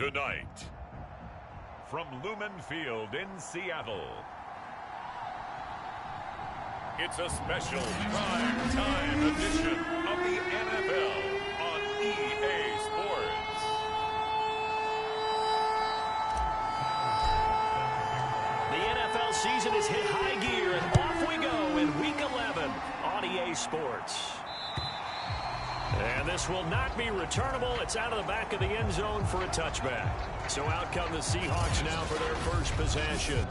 Tonight, from Lumen Field in Seattle, it's a special prime-time edition of the NFL on EA Sports. The NFL season is hit high gear, and off we go in Week 11 on EA Sports. And this will not be returnable. It's out of the back of the end zone for a touchback. So out come the Seahawks now for their first possession.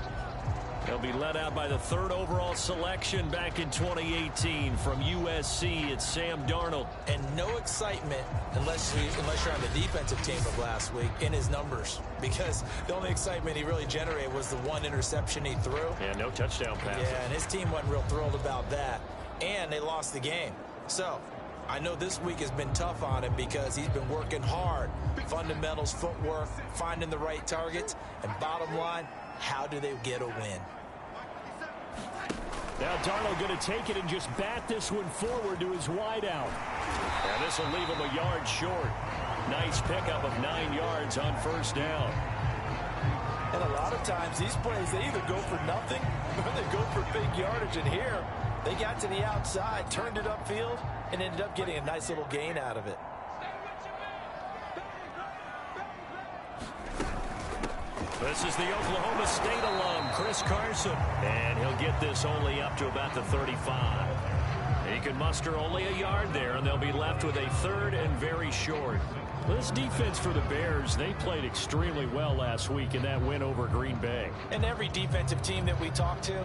They'll be led out by the third overall selection back in 2018 from USC. It's Sam Darnold. And no excitement unless you're on the defensive team of last week in his numbers. Because the only excitement he really generated was the one interception he threw. Yeah, no touchdown pass. Yeah, and his team wasn't real thrilled about that. And they lost the game. So I know this week has been tough on him because he's been working hard. Fundamentals, footwork, finding the right targets. And bottom line, how do they get a win? Now Darnold going to take it and just bat this one forward to his wideout. And this will leave him a yard short. Nice pickup of 9 yards on first down. And a lot of times these plays, they either go for nothing or they go for big yardage. And here, they got to the outside, turned it upfield, and ended up getting a nice little gain out of it. This is the Oklahoma State alum, Chris Carson. And he'll get this only up to about the 35. He can muster only a yard there, and they'll be left with a third and very short. This defense for the Bears, they played extremely well last week in that win over Green Bay. And every defensive team that we talk to,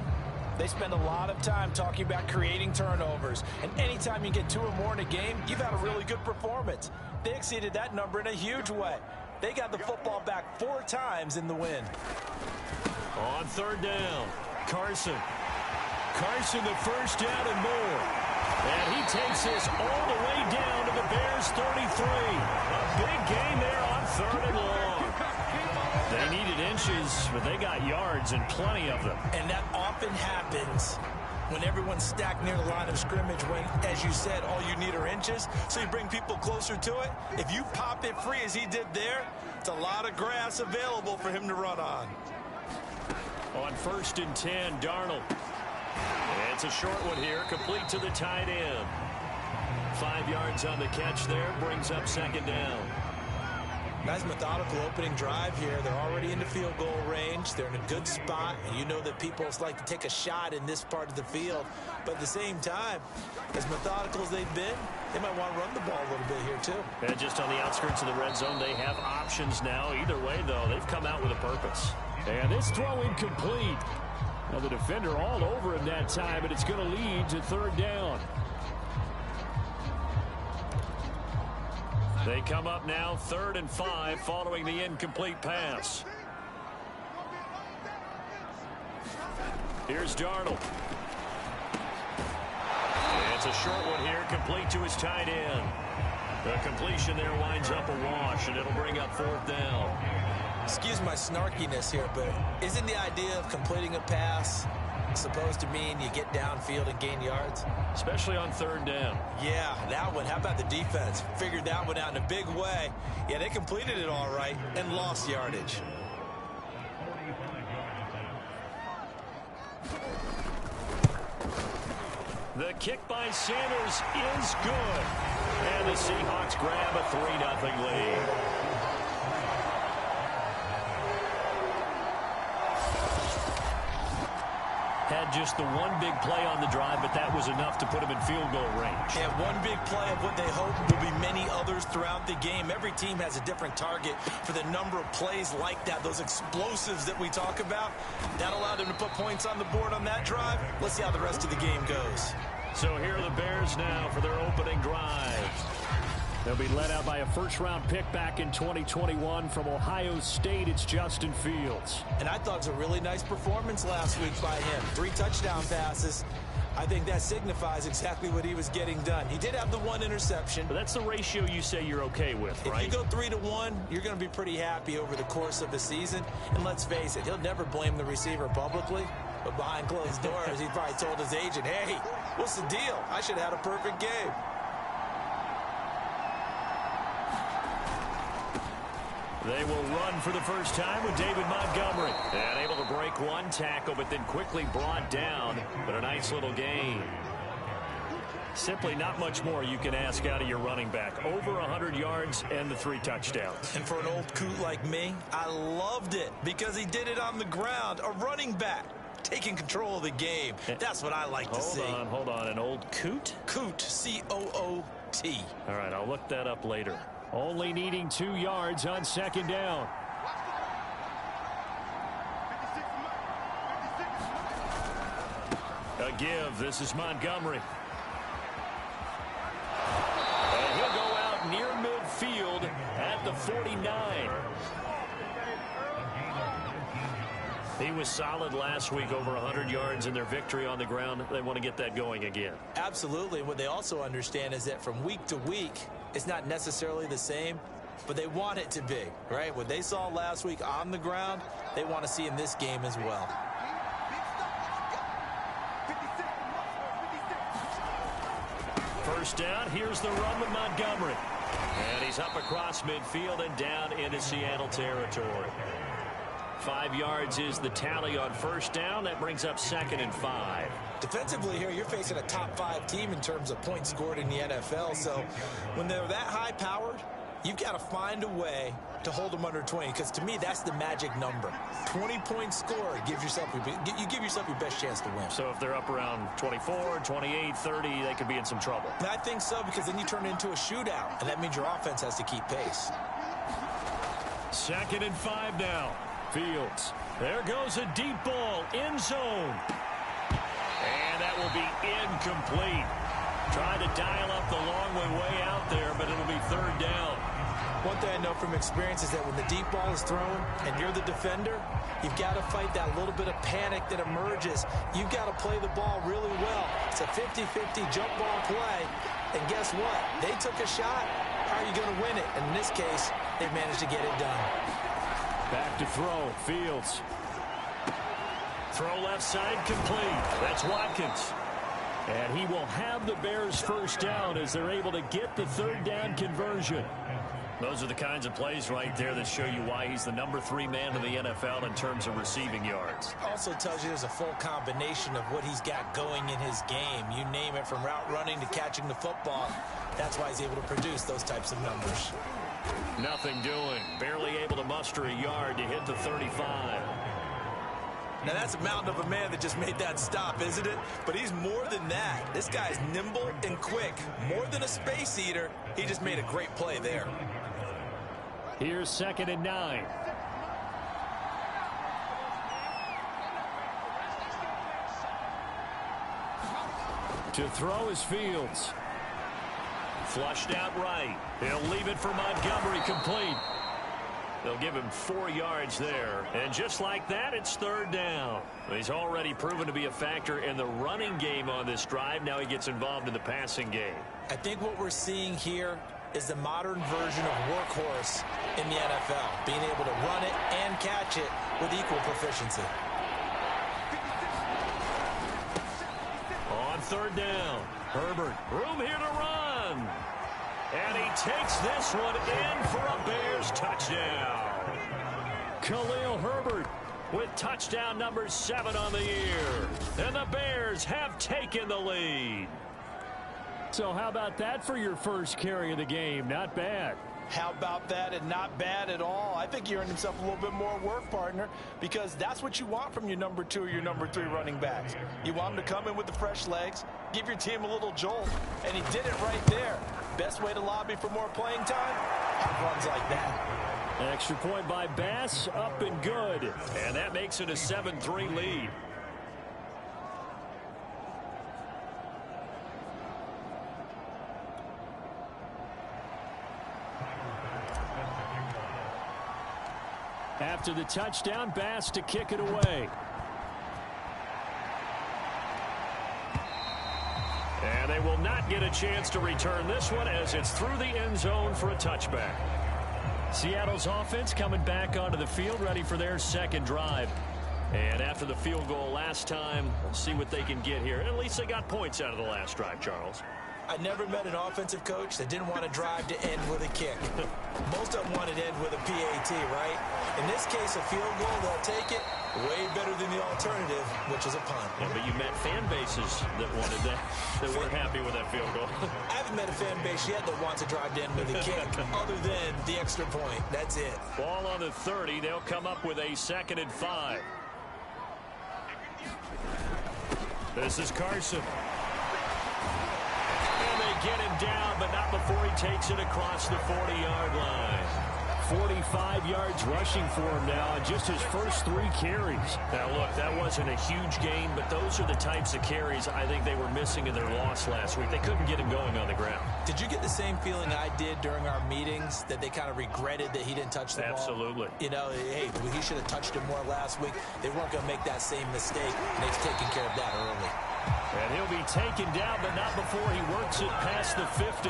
they spend a lot of time talking about creating turnovers. And anytime you get 2 or more in a game, you've had a really good performance. They exceeded that number in a huge way. They got the football back 4 times in the win. On third down, Carson. Carson the first down and more. And he takes this all the way down to the Bears 33. A big gain there on third and long. They needed inches, but they got yards and plenty of them. And that often happens when everyone's stacked near the line of scrimmage when, as you said, all you need are inches. So you bring people closer to it. If you pop it free as he did there, it's a lot of grass available for him to run on. On first and 10, Darnold. It's a short one here, complete to the tight end. 5 yards on the catch there, brings up second down. Nice methodical opening drive here. They're already in the field goal range. They're in a good spot. And you know that people like to take a shot in this part of the field. But at the same time, as methodical as they've been, they might want to run the ball a little bit here too. And just on the outskirts of the red zone, they have options now. Either way, though, they've come out with a purpose. And this throw incomplete. Well, the defender all over him that time, but it's going to lead to third down. They come up now 3rd and 5 following the incomplete pass. Here's Darnold. It's a short one here, complete to his tight end. The completion there winds up a wash, and it'll bring up 4th down. Excuse my snarkiness here, but isn't the idea of completing a pass supposed to mean you get downfield and gain yards? Especially on 3rd down. Yeah, that one. How about the defense? Figured that one out in a big way. Yeah, they completed it all right and lost yardage. The kick by Sanders is good. And the Seahawks grab a 3-0 lead. Had just the one big play on the drive, but that was enough to put him in field goal range. Yeah, one big play of what they hope will be many others throughout the game. Every team has a different target for the number of plays like that, those explosives that we talk about. That allowed them to put points on the board on that drive. Let's see how the rest of the game goes. So here are the Bears now for their opening drive. They'll be led out by a first-round pick back in 2021 from Ohio State. It's Justin Fields. And I thought it was a really nice performance last week by him. 3 touchdown passes. I think that signifies exactly what he was getting done. He did have the 1 interception. But that's the ratio you say you're okay with, right? If you go 3-1, you're going to be pretty happy over the course of the season. And let's face it, he'll never blame the receiver publicly. But behind closed doors, he probably told his agent, hey, what's the deal? I should have had a perfect game. They will run for the first time with David Montgomery. And able to break one tackle, but then quickly brought down. But a nice little gain. Simply not much more you can ask out of your running back. Over 100 yards and the 3 touchdowns. And for an old coot like me, I loved it because he did it on the ground. A running back taking control of the game. That's what I like to see. Hold on. An old coot? Coot, C-O-O-T. All right, I'll look that up later. Only needing 2 yards on second down. A give. This is Montgomery. And he'll go out near midfield at the 49. He was solid last week, over 100 yards in their victory on the ground. They want to get that going again. Absolutely. What they also understand is that from week to week, it's not necessarily the same, but they want it to be, right? What they saw last week on the ground, they want to see in this game as well. First down, here's the run with Montgomery. And he's up across midfield and down into Seattle territory. 5 yards is the tally on first down. That brings up 2nd and 5. Defensively here, you're facing a top 5 team in terms of points scored in the NFL. So when they're that high-powered, you've got to find a way to hold them under 20, because to me, that's the magic number. 20-point score, you give yourself your best chance to win. So if they're up around 24, 28, 30, they could be in some trouble. And I think so, because then you turn it into a shootout, and that means your offense has to keep pace. 2nd and 5 now. Fields. There goes a deep ball, end zone. And that will be incomplete. Trying to dial up the long way out there, but it'll be 3rd down. One thing I know from experience is that when the deep ball is thrown and you're the defender, you've got to fight that little bit of panic that emerges. You've got to play the ball really well. It's a 50-50 jump ball play. And guess what? They took a shot. How are you going to win it? And in this case, they managed to get it done. Back to throw. Fields. Throw left side complete. That's Watkins. And he will have the Bears first down as they're able to get the 3rd down conversion. Those are the kinds of plays right there that show you why he's the number 3 man in the NFL in terms of receiving yards. Also tells you there's a full combination of what he's got going in his game. You name it, from route running to catching the football. That's why he's able to produce those types of numbers. Nothing doing. Barely able to muster a yard to hit the 35. Now, that's a mountain of a man that just made that stop, isn't it? But he's more than that. This guy's nimble and quick. More than a space eater, he just made a great play there. Here's 2nd and 9. To throw is Fields. Flushed out right. He'll leave it for Montgomery, complete. They'll give him 4 yards there. And just like that, it's 3rd down. He's already proven to be a factor in the running game on this drive. Now he gets involved in the passing game. I think what we're seeing here is the modern version of workhorse in the NFL, being able to run it and catch it with equal proficiency. On 3rd down, Herbert, room here to run. And he takes this one in for a Bears touchdown. Khalil Herbert with touchdown number 7 on the year. And the Bears have taken the lead. So how about that for your first carry of the game? Not bad. How about that, and not bad at all? I think he earned himself a little bit more work, partner, because that's what you want from your number 2 or your number 3 running backs. You want them to come in with the fresh legs, give your team a little jolt, and he did it right there. Best way to lobby for more playing time? Have runs like that. An extra point by Bass, up and good. And that makes it a 7-3 lead. After the touchdown, Bass to kick it away. And they will not get a chance to return this one as it's through the end zone for a touchback. Seattle's offense coming back onto the field, ready for their 2nd drive. And after the field goal last time, we'll see what they can get here. At least they got points out of the last drive, Charles. I never met an offensive coach that didn't want to drive to end with a kick. Most of them wanted to end with a PAT, right? In this case, a field goal, they'll take it. Way better than the alternative, which is a punt. Yeah, but you met fan bases that wanted that, that weren't happy with that field goal. I haven't met a fan base yet that wants to drive to end with a kick, other than the extra point. That's it. Ball on the 30. They'll come up with a 2nd and 5. This is Carson. And they get him down, but not before he takes it across the 40-yard line. 45 yards rushing for him now on just his first 3 carries. Now, look, that wasn't a huge gain, but those are the types of carries I think they were missing in their loss last week. They couldn't get him going on the ground. Did you get the same feeling I did during our meetings, that they kind of regretted that he didn't touch the ball? Absolutely. You know, hey, he should have touched him more last week. They weren't going to make that same mistake, and they've taken care of that early. And he'll be taken down, but not before he works it past the 50.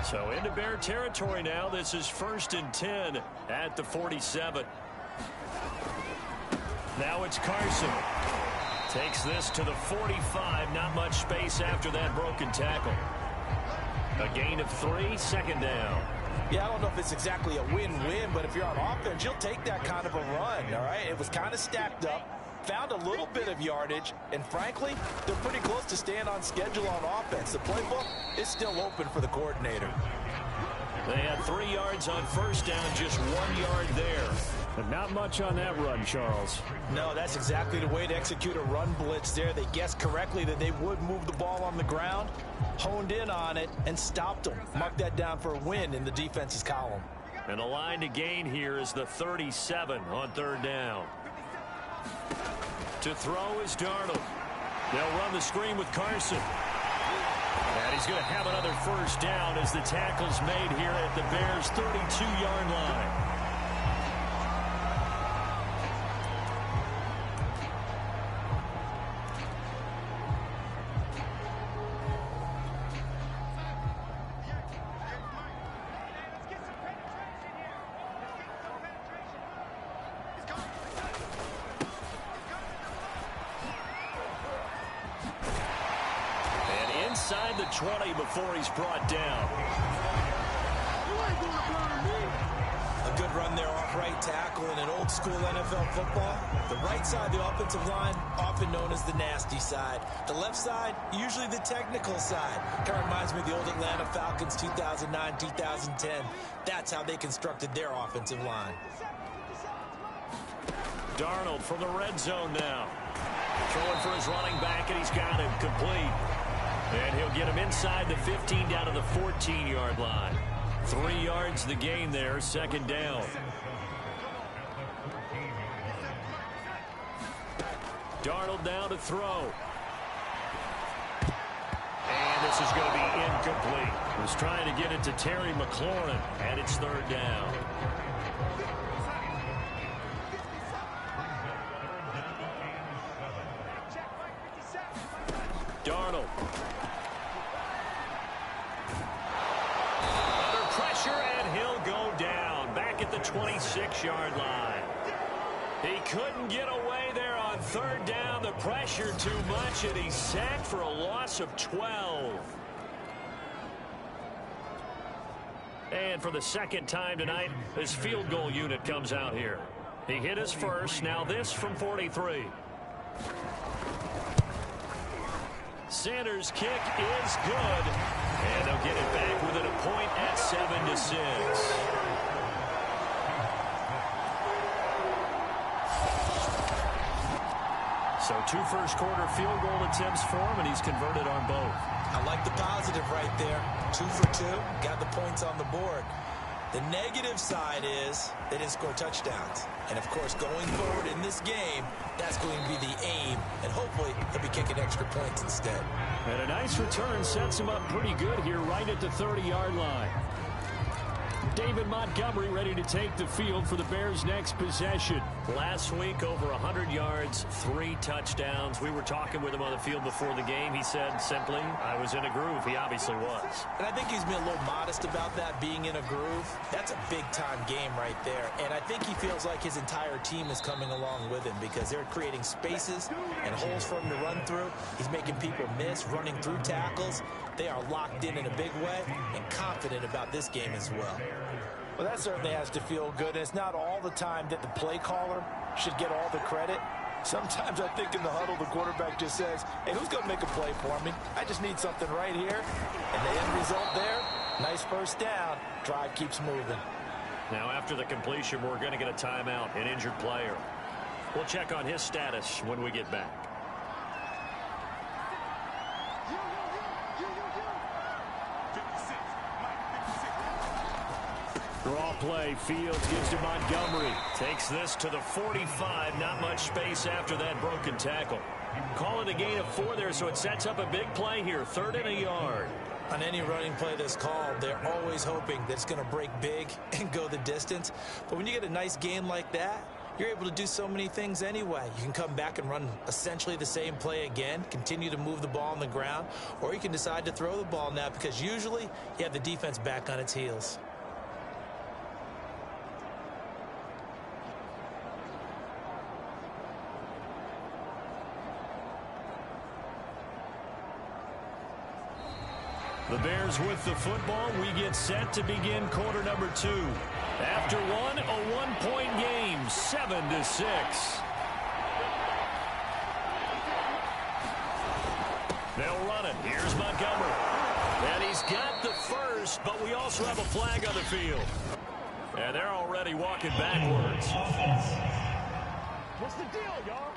So into Bear territory now. This is 1st and 10 at the 47. Now it's Carson. Takes this to the 45. Not much space after that broken tackle. A gain of 3, 2nd down. Yeah, I don't know if it's exactly a win-win, but if you're on offense, you'll take that kind of a run, all right? It was kind of stacked up, found a little bit of yardage, and frankly, they're pretty close to staying on schedule on offense. The playbook is still open for the coordinator. They had 3 yards on 1st down, just 1 yard there. But not much on that run, Charles. No, that's exactly the way to execute a run blitz there. They guessed correctly that they would move the ball on the ground, honed in on it, and stopped them. Mark that down for a win in the defense's column. And the line to gain here is the 37 on 3rd down. To throw is Darnold. They'll run the screen with Carson. And he's going to have another 1st down as the tackle's made here at the Bears' 32-yard line. Inside the 20 before he's brought down. A good run there off right tackle in an old school NFL football. The right side of the offensive line, often known as the nasty side. The left side, usually the technical side. Kind of reminds me of the old Atlanta Falcons 2009, 2010. That's how they constructed their offensive line. Darnold from the red zone now. Throwing for his running back, and he's got him complete. And he'll get him inside the 15 down to the 14-yard line. 3 yards the gain there, 2nd down. Darnold now to throw. And this is going to be incomplete. Was trying to get it to Terry McLaurin, and it's 3rd down. Darnold. Under pressure, and he'll go down. Back at the 26-yard line. He couldn't get away there on 3rd down. The pressure too much, and he's sacked for a loss of 12. And for the 2nd time tonight, his field goal unit comes out here. He hit his first. Now this from 43. Sanders' kick is good, and they'll get it back within a point at 7-6. So 2 first-quarter field goal attempts for him, and he's converted on both. I like the positive right there. 2 for 2, got the points on the board. The negative side is they didn't score touchdowns. And, of course, going forward in this game, that's going to be the aim. And hopefully he'll be kicking extra points instead. And a nice return sets him up pretty good here right at the 30-yard line. David Montgomery ready to take the field for the Bears' next possession. Last week, over 100 yards, 3 touchdowns. We were talking with him on the field before the game. He said simply, I was in a groove. He obviously was. And I think he's been a little modest about that, being in a groove. That's a big-time game right there. And I think he feels like his entire team is coming along with him because they're creating spaces and holes for him to run through. He's making people miss, running through tackles. They are locked in a big way and confident about this game as well. Well, that certainly has to feel good. And it's not all the time that the play caller should get all the credit. Sometimes I think in the huddle, the quarterback just says, hey, who's going to make a play for me? I just need something right here. And the end result there, nice first down. Drive keeps moving. Now, after the completion, we're going to get a timeout, an injured player. We'll check on his status when we get back. Draw play. Fields gives to Montgomery. Takes this to the 45. Not much space after that broken tackle. Call it a gain of 4 there, so it sets up a big play here. 3rd and a yard. On any running play that's called, they're always hoping that it's going to break big and go the distance. But when you get a nice gain like that, you're able to do so many things anyway. You can come back and run essentially the same play again, continue to move the ball on the ground, or you can decide to throw the ball now because usually you have the defense back on its heels. The Bears with the football. We get set to begin quarter number 2. After one, a 1-point game, 7-6. They'll run it. Here's Montgomery. And he's got the first, but we also have a flag on the field. And they're already walking backwards. What's the deal, y'all?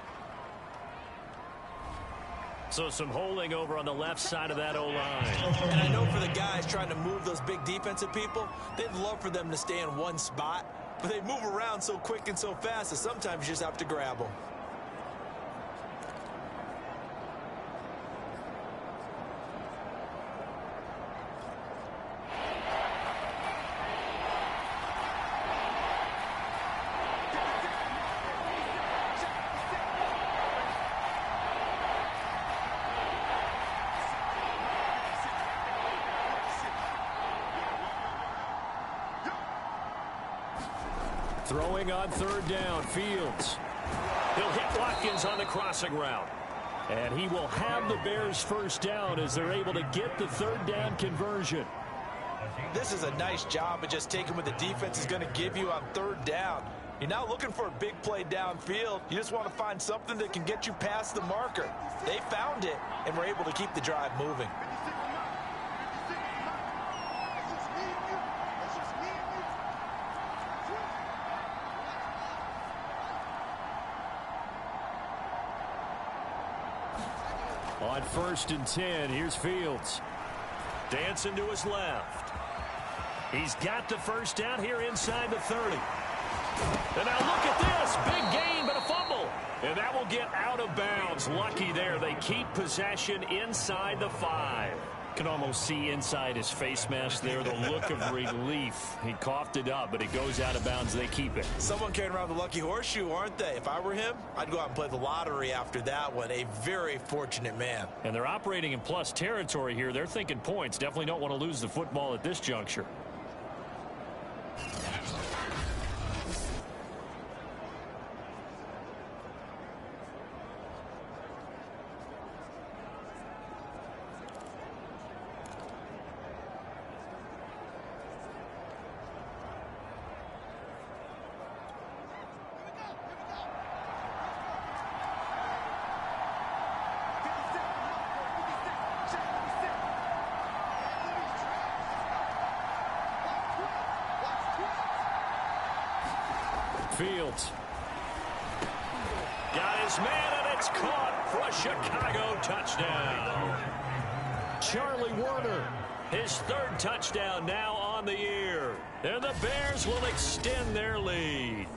So some holding over on the left side of that O-line. And I know for the guys trying to move those big defensive people, they'd love for them to stay in one spot, but they move around so quick and so fast that sometimes you just have to grab them. Throwing on 3rd down, Fields. He'll hit Watkins on the crossing route. And he will have the Bears first down as they're able to get the 3rd down conversion. This is a nice job of just taking what the defense is going to give you on 3rd down. You're not looking for a big play downfield. You just want to find something that can get you past the marker. They found it and were able to keep the drive moving. On 1st and 10, here's Fields. Dancing to his left. He's got the first down here inside the 30. And now look at this. Big gain, but a fumble. And that will get out of bounds. Lucky there. They keep possession inside the 5. Can almost see inside his face mask there the look of relief. He coughed it up, but it goes out of bounds. They keep it. Someone carrying around the lucky horseshoe, aren't they? If I were him, I'd go out and play the lottery after that one. A very fortunate man. And they're operating in plus territory here. They're thinking points. Definitely don't want to lose the football at this juncture. Fields. Got his man, and it's caught for a Chicago touchdown. Charlie Warner, his 3rd touchdown now on the year. And the Bears will extend their lead.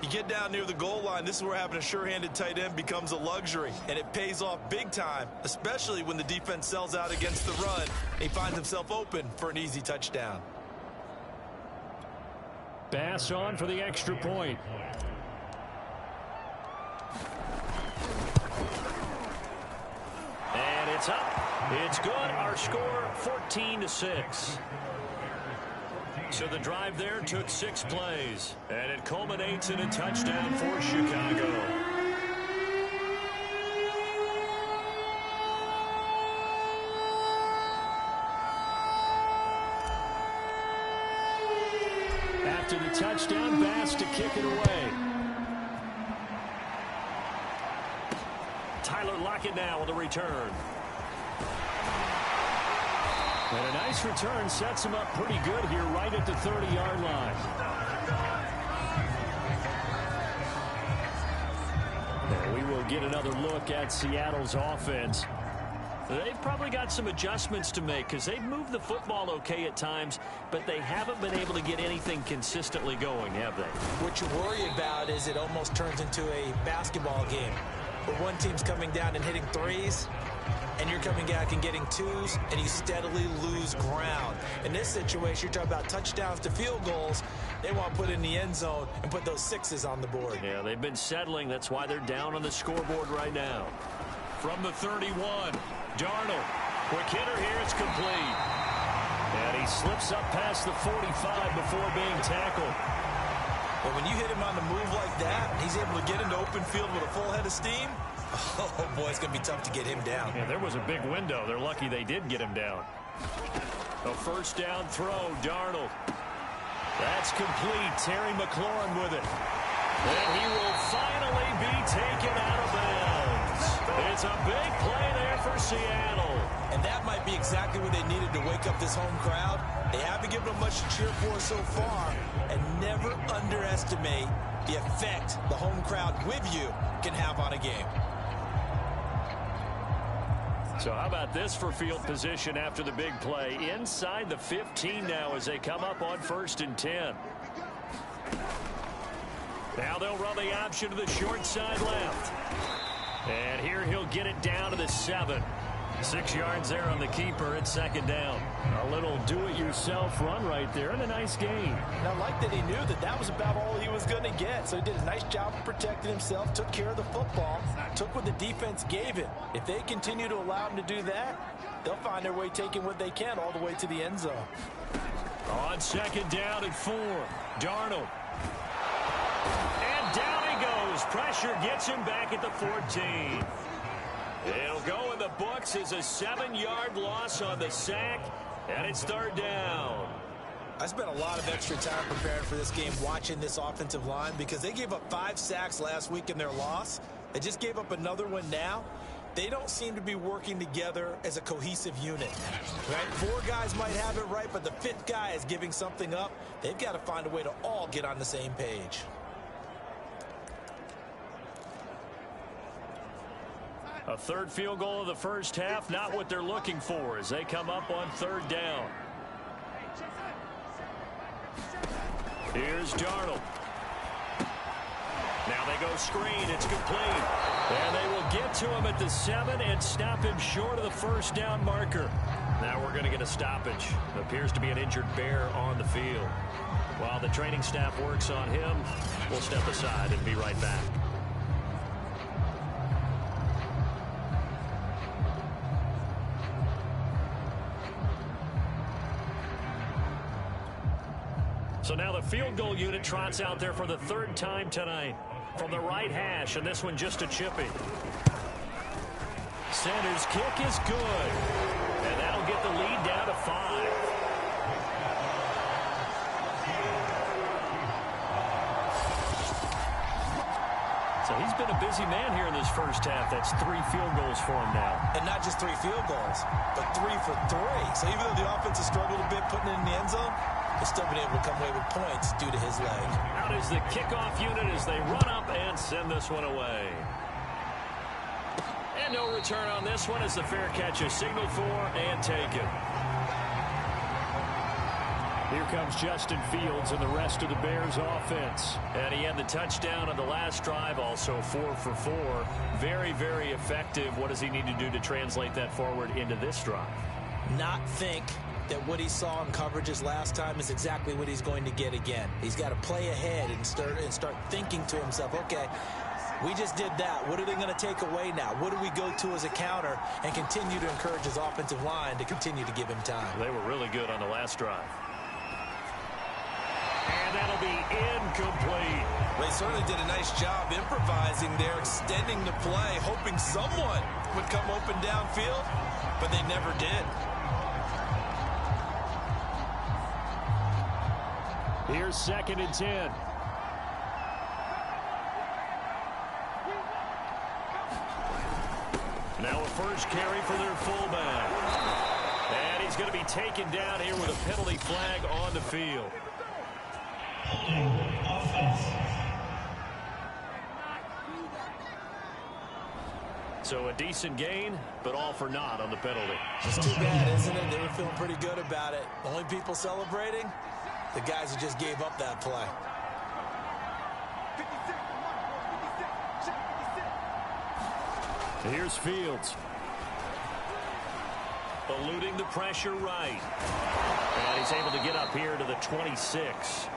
You get down near the goal line, this is where having a sure-handed tight end becomes a luxury, and it pays off big time, especially when the defense sells out against the run. He finds himself open for an easy touchdown. Pass on for the extra point. And it's up. It's good. Our score 14-6. So the drive there took 6 plays. And it culminates in a touchdown for Chicago. After the touchdown, Bass to kick it away. Tyler Lockett now on the return. And a nice return sets him up pretty good here right at the 30-yard line. And we will get another look at Seattle's offense. They've probably got some adjustments to make because they've moved the football okay at times, but they haven't been able to get anything consistently going, have they? What you worry about is it almost turns into a basketball game where one team's coming down and hitting threes, and you're coming back and getting twos, and you steadily lose ground. In this situation, you're talking about touchdowns to field goals. They want to put in the end zone and put those sixes on the board. Yeah, they've been settling. That's why they're down on the scoreboard right now. From the 31, Darnold. Quick hitter here. It's complete. And he slips up past the 45 before being tackled. But when you hit him on the move like that, he's able to get into open field with a full head of steam. Oh, boy, it's going to be tough to get him down. Yeah, there was a big window. They're lucky they did get him down. A first down throw, Darnold. That's complete. Terry McLaurin with it. And he will finally be taken out of bounds. It's a big play there for Seattle. And that might be exactly what they needed to wake up this home crowd. They haven't given them much to cheer for so far. And never underestimate the effect the home crowd with you can have on a game. So how about this for field position after the big play? Inside the 15 now as they come up on 1st and 10. Now they'll run the option to the short side left. And here he'll get it down to the 7. 6 yards there on the keeper at 2nd down. A little do-it-yourself run right there and a nice gain. And I like that he knew that that was about all he was going to get. So he did a nice job of protecting himself, took care of the football, took what the defense gave him. If they continue to allow him to do that, they'll find their way taking what they can all the way to the end zone. On 2nd down and 4, Darnold. And down he goes. Pressure gets him back at the 14. It'll go in the books as a 7-yard loss on the sack, and it's 3rd down. I spent a lot of extra time preparing for this game watching this offensive line because they gave up 5 sacks last week in their loss. They just gave up another one now. They don't seem to be working together as a cohesive unit. Right? 4 guys might have it right, but the 5th guy is giving something up. They've got to find a way to all get on the same page. A 3rd field goal of the first half, not what they're looking for as they come up on 3rd down. Here's Darnold. Now they go screen. It's complete. And they will get to him at the 7 and stop him short of the 1st down marker. Now we're going to get a stoppage. Appears to be an injured bear on the field. While the training staff works on him, we'll step aside and be right back. So now the field goal unit trots out there for the 3rd time tonight from the right hash, and this one just a chippy. Sanders' kick is good, and that'll get the lead down to 5. So he's been a busy man here in this first half. That's 3 field goals for him now. And not just 3 field goals, but 3 for 3. So even though the offense has struggled a bit putting it in the end zone, they've still been able to come away with points due to his leg. Out is the kickoff unit as they run up and send this one away. And no return on this one as the fair catch is signaled for and taken. Here comes Justin Fields and the rest of the Bears offense. And he had the touchdown on the last drive, also 4 for 4. Very, very effective. What does he need to do to translate that forward into this drive? Not think that what he saw in coverages last time is exactly what he's going to get again. He's got to play ahead and start thinking to himself, okay, we just did that. What are they going to take away now? What do we go to as a counter? And continue to encourage his offensive line to continue to give him time. They were really good on the last drive. And that'll be incomplete. They certainly did a nice job improvising there, extending the play, hoping someone would come open downfield, but they never did. Here's 2nd and 10. Now a first carry for their fullback. And he's going to be taken down here with a penalty flag on the field. So a decent gain, but all for naught on the penalty. It's too bad, isn't it? They were feeling pretty good about it. The only people celebrating, the guys who just gave up that play. Here's Fields. Eluding the pressure right. And he's able to get up here to the 26.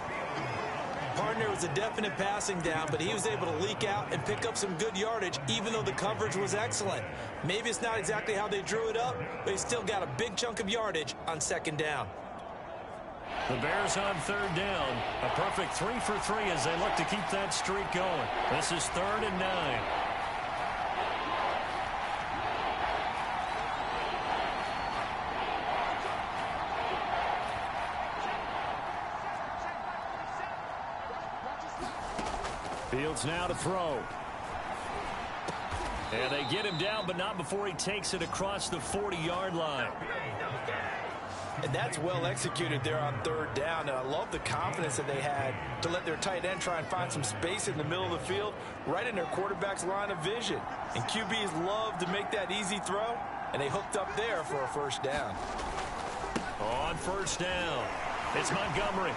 Partner was a definite passing down, but he was able to leak out and pick up some good yardage, even though the coverage was excellent. Maybe it's not exactly how they drew it up, but he still got a big chunk of yardage on 2nd down. The Bears on 3rd down. A perfect 3 for 3 as they look to keep that streak going. This is 3rd and 9. Fields now to throw. And they get him down, but not before he takes it across the 40-yard line. And that's well executed there on 3rd down. And I love the confidence that they had to let their tight end try and find some space in the middle of the field, right in their quarterback's line of vision. And QBs love to make that easy throw, and they hooked up there for a 1st down. On 1st down, it's Montgomery.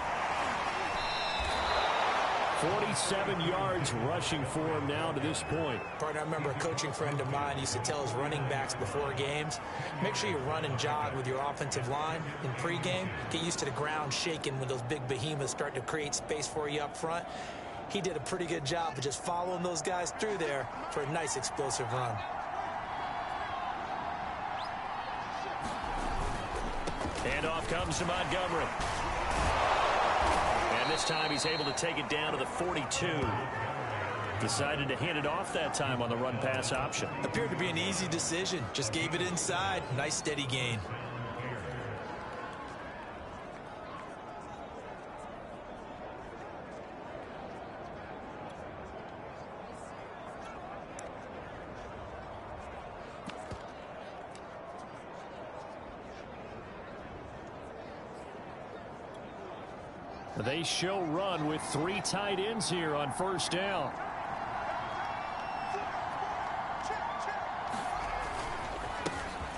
47 yards rushing for him now to this point. Partner, I remember a coaching friend of mine used to tell his running backs before games, make sure you run and jog with your offensive line in pregame. Get used to the ground shaking when those big behemoths start to create space for you up front. He did a pretty good job of just following those guys through there for a nice explosive run. And off comes to Montgomery. And this time he's able to take it down to the 42. Decided to hand it off that time on the run-pass option. Appeared to be an easy decision. Just gave it inside. Nice steady gain. They show run with 3 tight ends here on 1st down.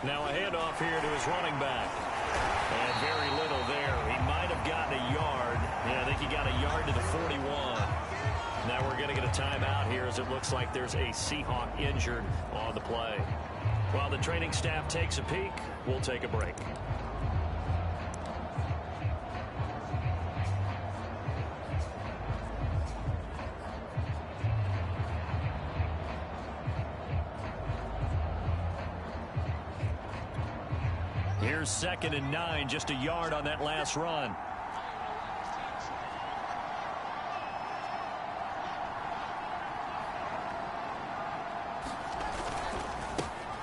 Now a handoff here to his running back. And very little there. He might have gotten a yard. Yeah, I think he got a yard to the 41. Now we're going to get a timeout here as it looks like there's a Seahawk injured on the play. While the training staff takes a peek, we'll take a break. Here's 2nd and 9, just a yard on that last run.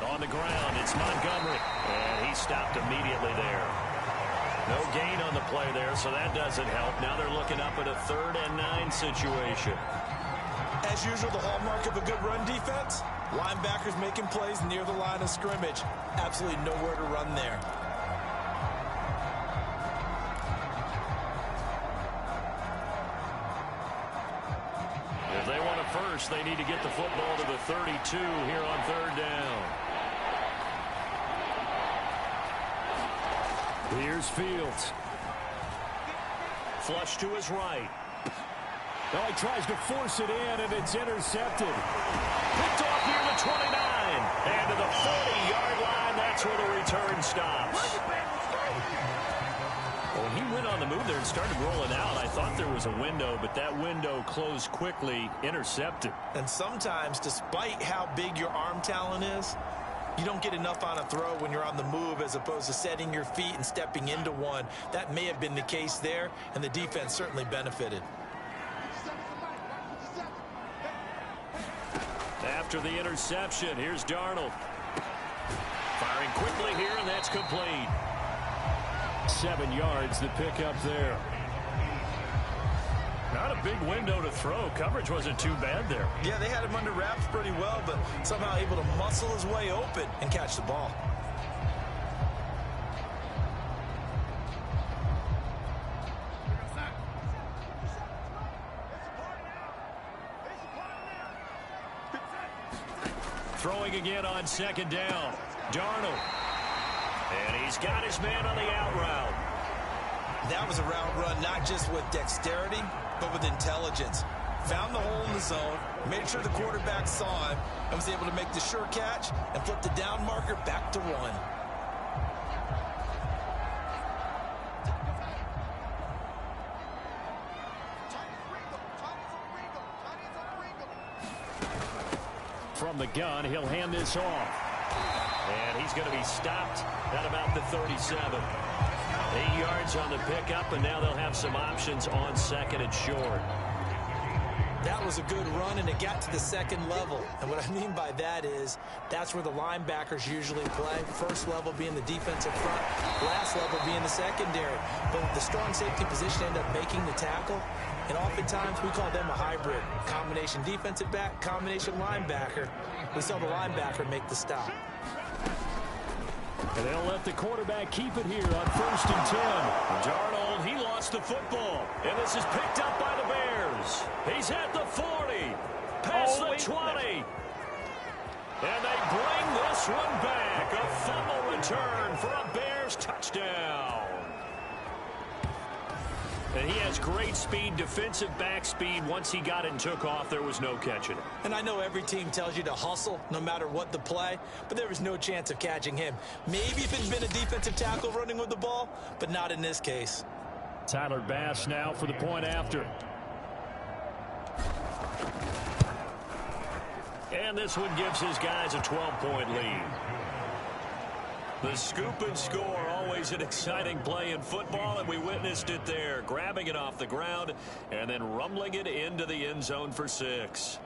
On the ground, it's Montgomery. And he stopped immediately there. No gain on the play there, so that doesn't help. Now they're looking up at a 3rd and 9 situation. As usual, the hallmark of a good run defense, linebackers making plays near the line of scrimmage. Absolutely nowhere to run there. If they want a first, they need to get the football to the 32 here on 3rd down. Here's Fields. Flush to his right. Now he tries to force it in, and it's intercepted. Picked off near the 29. And to the 40-yard line, that's where the return stops. When he went on the move there and started rolling out, I thought there was a window, but that window closed quickly, intercepted. And sometimes, despite how big your arm talent is, you don't get enough on a throw when you're on the move as opposed to setting your feet and stepping into one. That may have been the case there, and the defense certainly benefited. After the interception, here's Darnold. Firing quickly here, and that's complete. 7 yards the pickup there. Not a big window to throw. Coverage wasn't too bad there. Yeah, they had him under wraps pretty well, but somehow able to muscle his way open and catch the ball. Throwing again on second down. Darnold. And he's got his man on the out route. That was a route run not just with dexterity, but with intelligence. Found the hole in the zone, made sure the quarterback saw him, and was able to make the sure catch and flip the down marker back to 1. From the gun, he'll hand this off. And he's going to be stopped at about the 37. 8 yards on the pickup, and now they'll have some options on second and short. That was a good run, and it got to the second level. And what I mean by that is that's where the linebackers usually play. First level being the defensive front, last level being the secondary. But the strong safety position ended up making the tackle. And oftentimes we call them a hybrid. Combination defensive back, combination linebacker. We saw the linebacker make the stop. And they'll let the quarterback keep it here on 1st and 10. Darnold, he lost the football. And this is picked up by the Bears. He's at the 40. Past the 20. And they bring this one back. A fumble return for a Bears touchdown. And he has great speed, defensive back speed. Once he got it and took off, there was no catching it. And I know every team tells you to hustle no matter what the play, but there was no chance of catching him. Maybe if it'd been a defensive tackle running with the ball, but not in this case. Tyler Bass now for the point after. And this one gives his guys a 12-point lead. The scoop and score, always an exciting play in football, and we witnessed it there. Grabbing it off the ground and then rumbling it into the end zone for 6.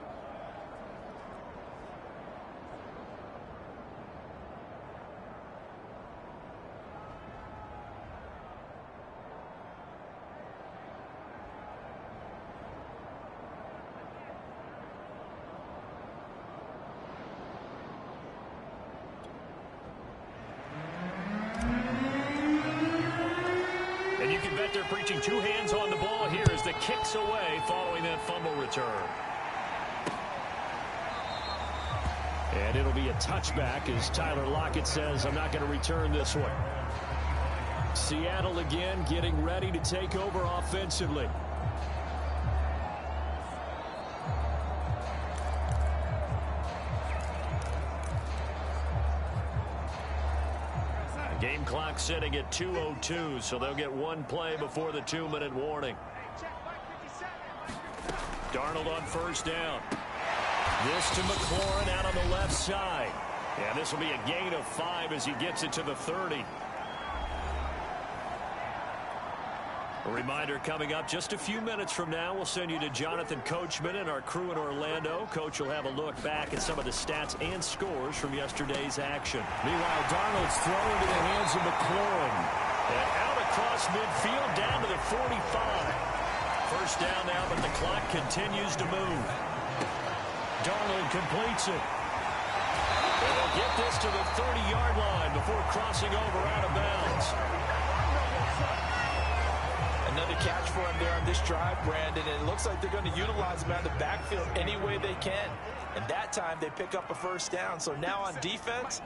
And you can bet they're preaching 2 hands on the ball here as the kick's away following that fumble return. And it'll be a touchback as Tyler Lockett says, I'm not going to return this one. Seattle again getting ready to take over offensively. Game clock sitting at 2:02, so they'll get one play before the 2-minute warning. Darnold on 1st down. This to McLaurin out on the left side. And this will be a gain of 5 as he gets it to the 30. A reminder coming up just a few minutes from now. We'll send you to Jonathan Coachman and our crew in Orlando. Coach will have a look back at some of the stats and scores from yesterday's action. Meanwhile, Darnold's thrown into the hands of McLaurin. And out across midfield down to the 45. 1st down now, but the clock continues to move. Darnold completes it. And they'll get this to the 30-yard line before crossing over out of bounds. Another catch for him there on this drive, Brandon, and it looks like they're going to utilize him out of the backfield any way they can. And that time they pick up a 1st down. So now on defense,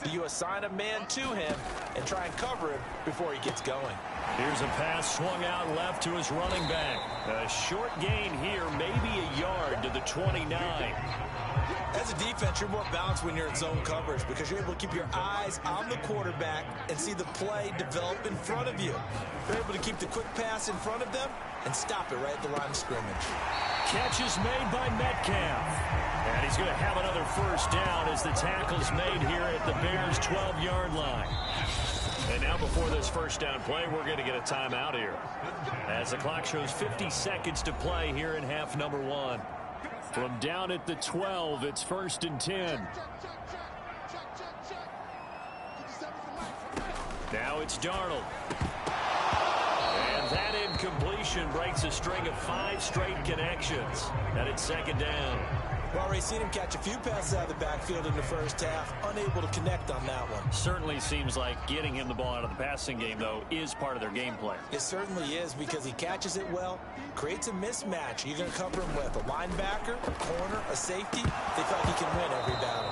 you assign a man to him and try and cover him before he gets going. Here's a pass swung out left to his running back. A short gain here, maybe a yard to the 29. As a defense, you're more balanced when you're in zone coverage because you're able to keep your eyes on the quarterback and see the play develop in front of you. You're able to keep the quick pass in front of them and stop it right at the line of scrimmage. Catch is made by Metcalf. And he's going to have another first down as the tackle's made here at the Bears' 12-yard line. And now before this first down play, we're going to get a timeout here. As the clock shows 50 seconds to play here in half number 1. From down at the 12, it's 1st and 10. Now it's Darnold. And that incompletion breaks a string of 5 straight connections. And it's 2nd down. Well, already seen him catch a few passes out of the backfield in the first half, unable to connect on that one. Certainly seems like getting him the ball out of the passing game, though, is part of their game plan. It certainly is because he catches it well, creates a mismatch. You're going to cover him with a linebacker, a corner, a safety. They feel like he can win every battle.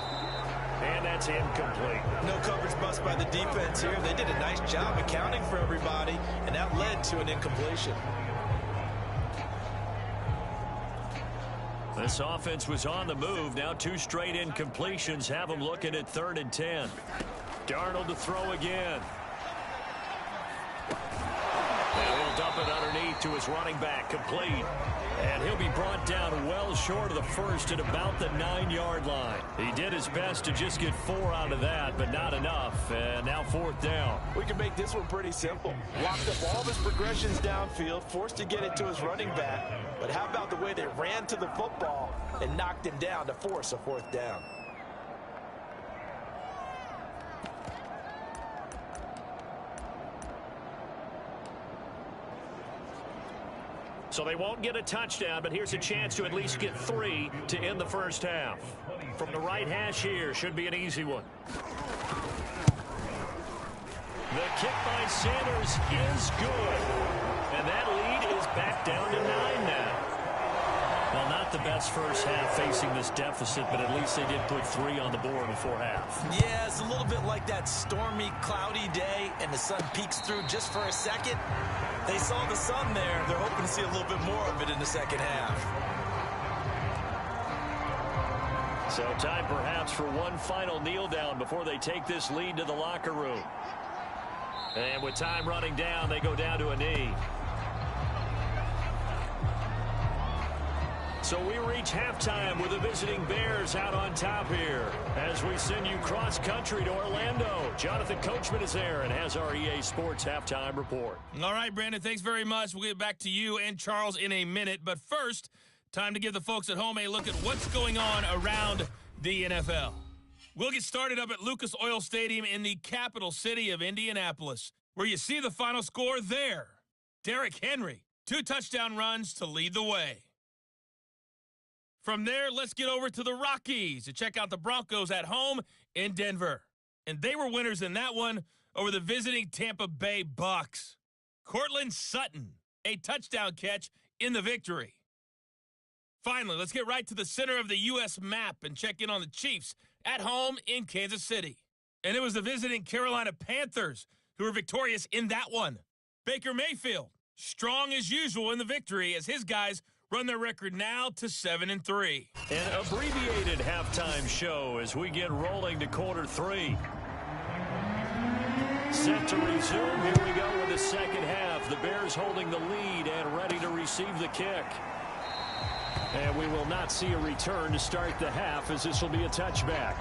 And that's incomplete. No coverage bust by the defense here. They did a nice job accounting for everybody, and that led to an incompletion. This offense was on the move. Now 2 straight incompletions have them looking at 3rd and 10. Darnold to throw again. And he'll dump it underneath to his running back, complete. And he'll be brought down well short of the first at about the 9-yard line. He did his best to just get 4 out of that, but not enough. And now 4th down. We can make this one pretty simple. Locked up all of his progressions downfield, forced to get it to his running back. But how about the way they ran to the football and knocked him down to force a 4th down? So they won't get a touchdown, but here's a chance to at least get 3 to end the first half. From the right hash here, should be an easy one. The kick by Sanders is good. And that lead is back down to 9 now. Well, not the best first half facing this deficit, but at least they did put 3 on the board before half. Yeah, it's a little bit like that stormy, cloudy day, and the sun peeks through just for a second. They saw the sun there. They're hoping to see a little bit more of it in the second half. So time perhaps for one final kneel down before they take this lead to the locker room. And with time running down, they go down to a knee. So we reach halftime with the visiting Bears out on top here as we send you cross-country to Orlando. Jonathan Coachman is there and has our EA Sports halftime report. All right, Brandon, thanks very much. We'll get back to you and Charles in a minute. But first, time to give the folks at home a look at what's going on around the NFL. We'll get started up at Lucas Oil Stadium in the capital city of Indianapolis, where you see the final score there. Derrick Henry, 2 touchdown runs to lead the way. From there, let's get over to the Rockies to check out the Broncos at home in Denver. And they were winners in that one over the visiting Tampa Bay Bucks. Cortland Sutton, a touchdown catch in the victory. Finally, let's get right to the center of the U.S. map and check in on the Chiefs at home in Kansas City. And it was the visiting Carolina Panthers who were victorious in that one. Baker Mayfield, strong as usual in the victory as his guys run their record now to 7-3. An abbreviated halftime show as we get rolling to quarter 3. Set to resume. Here we go with the second half. The Bears holding the lead and ready to receive the kick. And we will not see a return to start the half as this will be a touchback.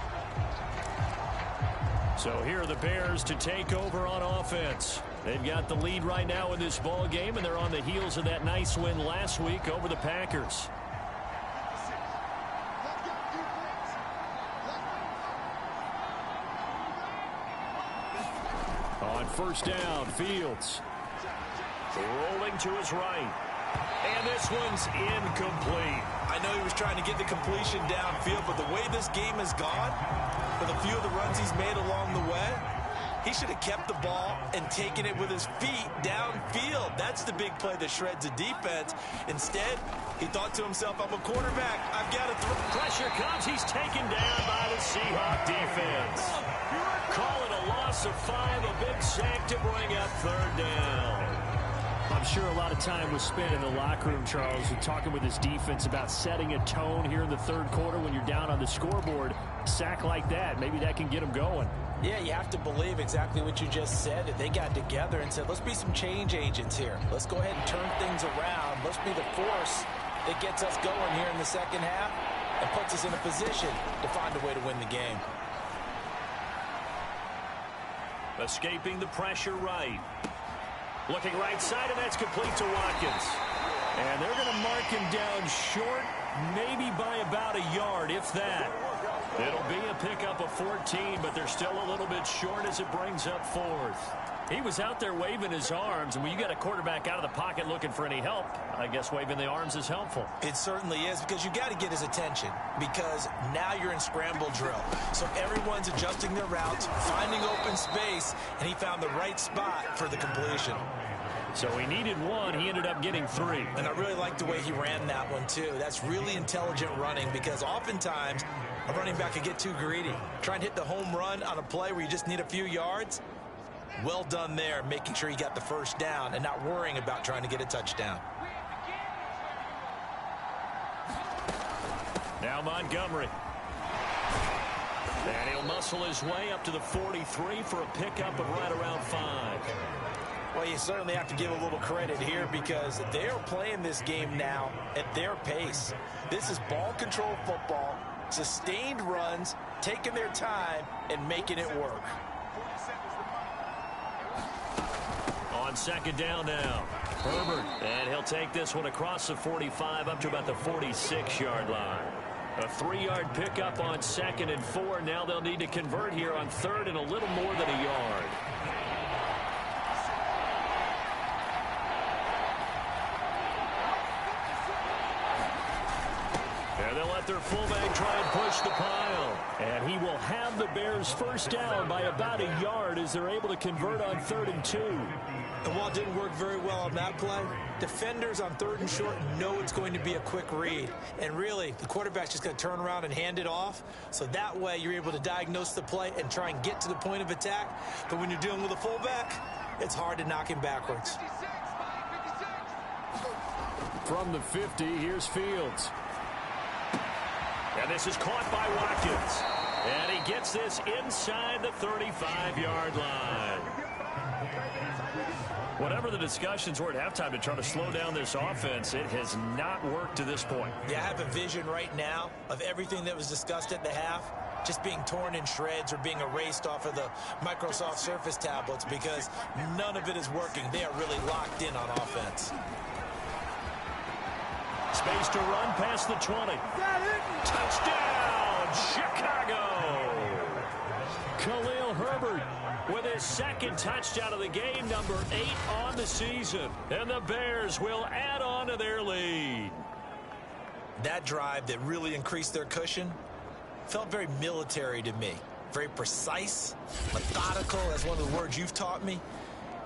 So here are the Bears to take over on offense. They've got the lead right now in this ball game, and they're on the heels of that nice win last week over the Packers. On first down, Fields rolling to his right. And this one's incomplete. I know he was trying to get the completion downfield, but the way this game has gone, with a few of the runs he's made along the way, he should have kept the ball and taken it with his feet downfield. That's the big play that shreds a defense. Instead, he thought to himself, I'm a quarterback. I've got to throw. Pressure comes. He's taken down by the Seahawks defense. Call it a a loss of 5, a big sack to bring up third down. I'm sure a lot of time was spent in the locker room, Charles, talking with his defense about setting a tone here in the third quarter when you're down on the scoreboard. Sack like that, maybe that can get them going. Yeah, you have to believe exactly what you just said, that they got together and said, let's be some change agents here. Let's go ahead and turn things around. Let's be the force that gets us going here in the second half and puts us in a position to find a way to win the game. Escaping the pressure right. Looking right side, and that's complete to Watkins. And they're going to mark him down short, maybe by about a yard, if that. It'll be a pickup of 14, but they're still a little bit short as it brings up fourth. He was out there waving his arms, and when you got a quarterback out of the pocket looking for any help, I guess waving the arms is helpful. It certainly is, because you got to get his attention, because now you're in scramble drill. So everyone's adjusting their routes, finding open space, and he found the right spot for the completion. So he needed 1. He ended up getting 3. And I really like the way he ran that one, too. That's really intelligent running, because oftentimes a running back can get too greedy. Try and hit the home run on a play where you just need a few yards. Well done there, making sure he got the first down and not worrying about trying to get a touchdown. Now Montgomery. And he'll muscle his way up to the 43 for a pickup of right around 5. Well, you certainly have to give a little credit here, because they're playing this game now at their pace. This is ball control football, sustained runs, taking their time, and making it work. On second down now, Herbert. And he'll take this one across the 45 up to about the 46-yard line. A 3-yard pickup on 2nd and 4. Now they'll need to convert here on 3rd and a little more than a yard. And they'll let their fullback try and push the pile. And he will have the Bears first down by about a yard as they're able to convert on 3rd and 2. And while it didn't work very well on that play, defenders on 3rd and short know it's going to be a quick read. And really, the quarterback's just going to turn around and hand it off. So that way, you're able to diagnose the play and try and get to the point of attack. But when you're dealing with a fullback, it's hard to knock him backwards. From the 50, here's Fields. And this is caught by Watkins. And he gets this inside the 35-yard line. Whatever the discussions were at halftime to try to slow down this offense, it has not worked to this point. Yeah, I have a vision right now of everything that was discussed at the half just being torn in shreds or being erased off of the Microsoft Surface tablets, because none of it is working. They are really locked in on offense. Space to run past the 20. Touchdown, Chicago! Khalil Herbert with his 2nd touchdown of the game, number 8 on the season. And the Bears will add on to their lead. That drive that really increased their cushion felt very military to me. Very precise, methodical, that's one of the words you've taught me.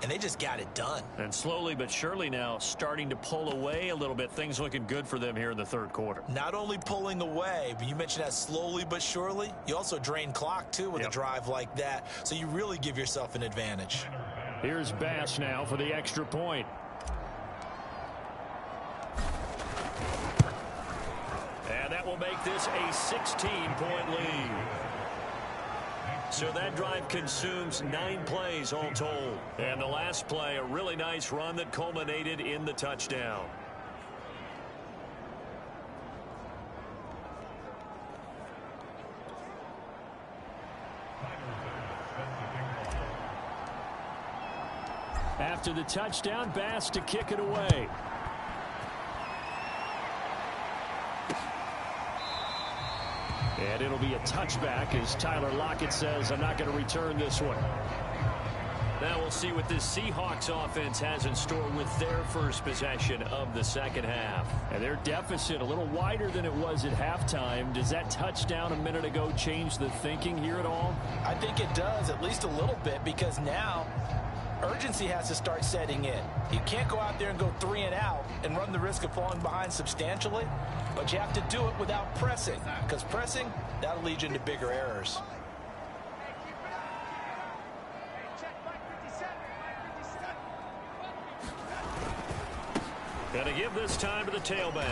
And they just got it done. And slowly but surely now starting to pull away a little bit. Things looking good for them here in the 3rd quarter. Not only pulling away, but you mentioned that slowly but surely. You also drain clock, too, with a drive like that. So you really give yourself an advantage. Here's Bass now for the extra point. And that will make this a 16-point lead. So that drive consumes 9 plays all told. And the last play, a really nice run that culminated in the touchdown. After the touchdown, Bass to kick it away. And it'll be a touchback as Tyler Lockett says, I'm not going to return this one. Now we'll see what this Seahawks offense has in store with their first possession of the second half. And their deficit a little wider than it was at halftime. Does that touchdown a minute ago change the thinking here at all? I think it does, at least a little bit, because now urgency has to start setting in. You can't go out there and go 3 and out and run the risk of falling behind substantially, but you have to do it without pressing, because pressing, that'll lead you into bigger errors. Gonna give this time to the tailback.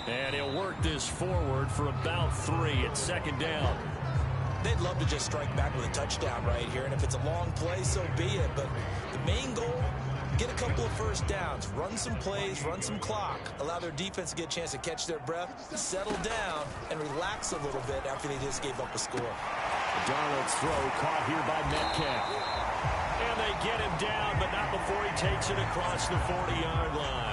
And he'll work this forward for about 3. It's second down. They'd love to just strike back with a touchdown right here, and if it's a long play, so be it. But the main goal, get a couple of first downs, run some plays, run some clock, allow their defense to get a chance to catch their breath, settle down, and relax a little bit after they just gave up a score. Darnold's throw caught here by Metcalf. And they get him down, but not before he takes it across the 40-yard line.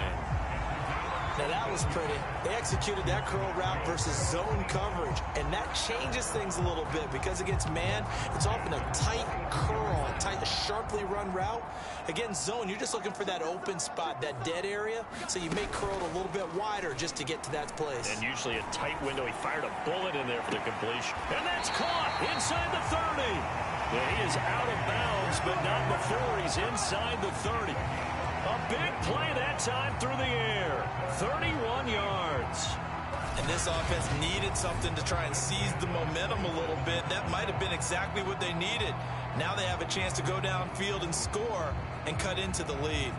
Now that was pretty. They executed that curl route versus zone coverage, and that changes things a little bit because against man, it's often a tight curl, a sharply run route. Against zone, you're just looking for that open spot, that dead area, so you may curl it a little bit wider just to get to that place. And usually a tight window. He fired a bullet in there for the completion. And that's caught inside the 30. Yeah, he is out of bounds, but not before he's inside the 30. A big play that time through the air. 31 yards. And this offense needed something to try and seize the momentum a little bit. That might have been exactly what they needed. Now they have a chance to go downfield and score and cut into the lead.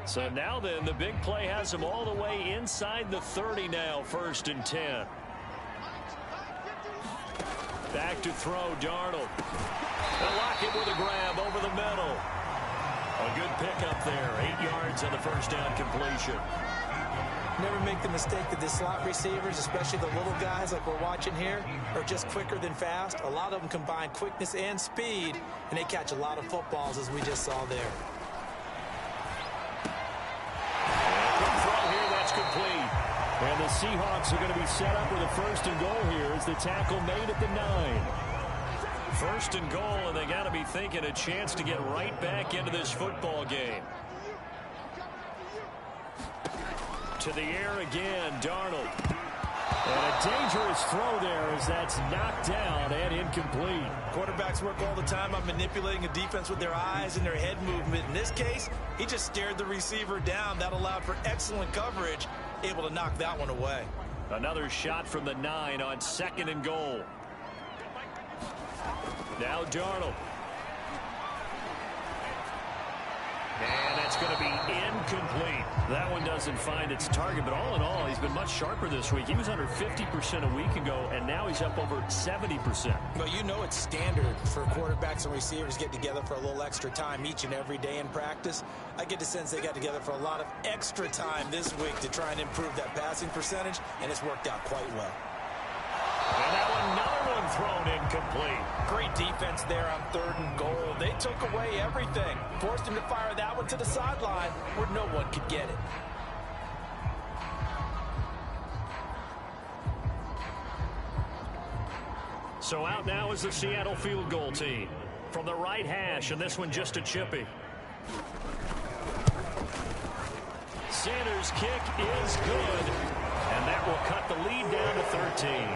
So now then, the big play has him all the way inside the 30 now, 1st and 10. Back to throw, Darnold. They'll lock it with a grab over the middle. A good pickup there, 8 yards on the first down completion. Never make the mistake that the slot receivers, especially the little guys like we're watching here, are just quicker than fast. A lot of them combine quickness and speed, and they catch a lot of footballs, as we just saw there. Complete. And the Seahawks are going to be set up with a 1st and goal here as the tackle made at the 9. 1st and goal, and they got to be thinking a chance to get right back into this football game. To the air again, Darnold. And a dangerous throw there as that's knocked down and incomplete. Quarterbacks work all the time on manipulating a defense with their eyes and their head movement. In this case, he just stared the receiver down. That allowed for excellent coverage, able to knock that one away. Another shot from the 9 on 2nd and goal. Now Darnold. And that's going to be incomplete. That one doesn't find its target, but all in all, he's been much sharper this week. He was under 50% a week ago, and now he's up over 70%. Well, you know it's standard for quarterbacks and receivers get together for a little extra time each and every day in practice. I get the sense they got together for a lot of extra time this week to try and improve that passing percentage, and it's worked out quite well. And now another one thrown incomplete. Great defense there on 3rd and goal. They took away everything. Forced him to fire that one to the sideline where no one could get it. So out now is the Seattle field goal team. From the right hash, and this one just a chippy. Sanders' kick is good. And that will cut the lead down to 13.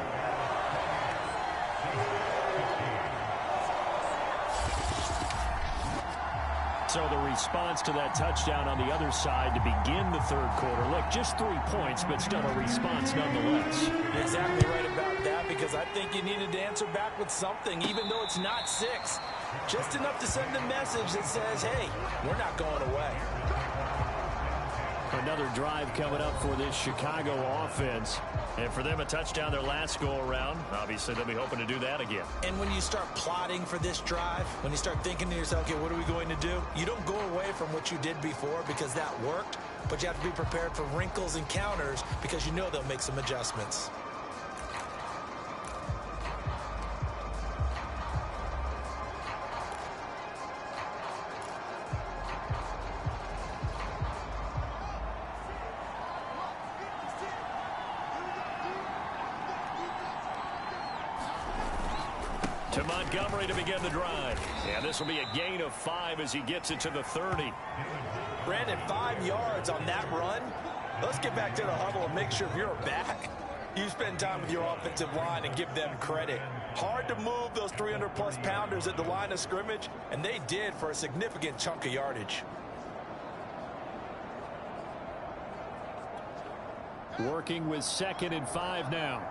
So the response to that touchdown on the other side to begin the 3rd quarter. Look, just 3 points, but still a response nonetheless. You're exactly right about that, because I think you needed to answer back with something, even though it's not 6. Just enough to send a message that says, hey, we're not going away. Another drive coming up for this Chicago offense. And for them, a touchdown their last go-around. Obviously, they'll be hoping to do that again. And when you start plotting for this drive, when you start thinking to yourself, okay, what are we going to do? You don't go away from what you did before because that worked, but you have to be prepared for wrinkles and counters because you know they'll make some adjustments. To Montgomery to begin the drive. And this will be a gain of 5 as he gets it to the 30. Brandon, 5 yards on that run. Let's get back to the huddle and make sure if you're back, you spend time with your offensive line and give them credit. Hard to move those 300-plus pounders at the line of scrimmage, and they did for a significant chunk of yardage. Working with 2nd and 5 now.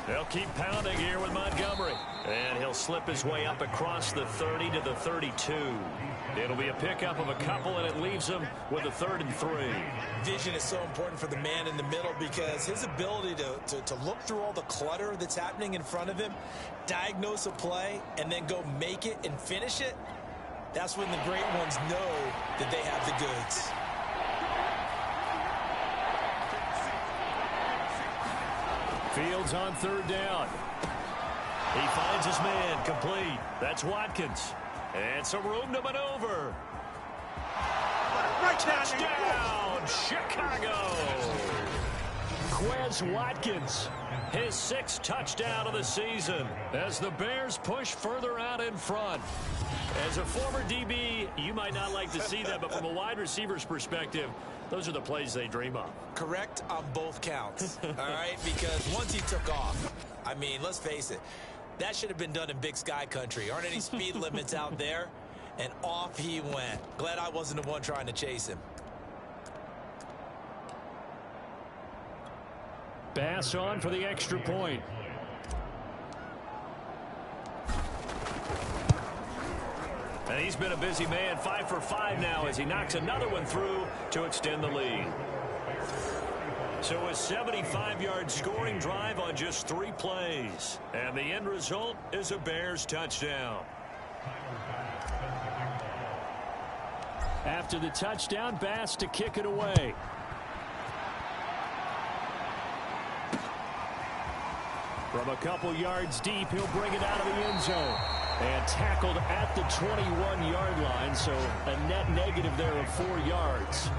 They'll keep pounding here with Montgomery. And he'll slip his way up across the 30 to the 32. It'll be a pickup of a couple, and it leaves him with a 3rd and 3. Vision is so important for the man in the middle because his ability to look through all the clutter that's happening in front of him, diagnose a play, and then go make it and finish it, that's when the great ones know that they have the goods. Fields on 3rd down. He finds his man complete. That's Watkins. And some room to maneuver. Touchdown, Chicago. Quez Watkins, his 6th touchdown of the season as the Bears push further out in front. As a former DB, you might not like to see that, but from a wide receiver's perspective, those are the plays they dream of. Correct on both counts, all right? Because once he took off, I mean, let's face it, that should have been done in Big Sky country. Aren't any speed limits out there? And off he went. Glad I wasn't the one trying to chase him. Bass on for the extra point. And he's been a busy man, 5 for 5 now as he knocks another one through to extend the lead. So a 75-yard scoring drive on just 3 plays. And the end result is a Bears touchdown. After the touchdown, Bass to kick it away. From a couple yards deep, he'll bring it out of the end zone. And tackled at the 21-yard line, so a net negative there of 4 yards.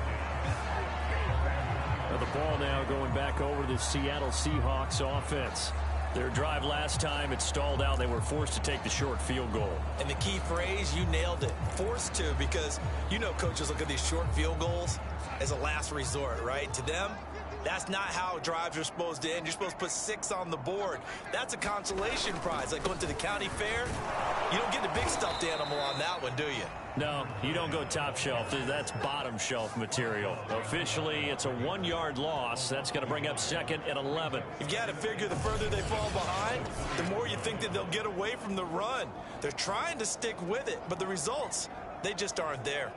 Now the ball now going back over to the Seattle Seahawks offense. Their drive last time, it stalled out. They were forced to take the short field goal. And the key phrase, you nailed it. Forced to, because you know coaches look at these short field goals as a last resort, right? To them, that's not how drives are supposed to end. You're supposed to put 6 on the board. That's a consolation prize. Like going to the county fair, you don't get the big stuffed animal on that one, do you? No, you don't go top shelf. That's bottom shelf material. Officially, it's a 1-yard loss. That's going to bring up 2nd and 11. You've got to figure the further they fall behind, the more you think that they'll get away from the run. They're trying to stick with it, but the results, they just aren't there.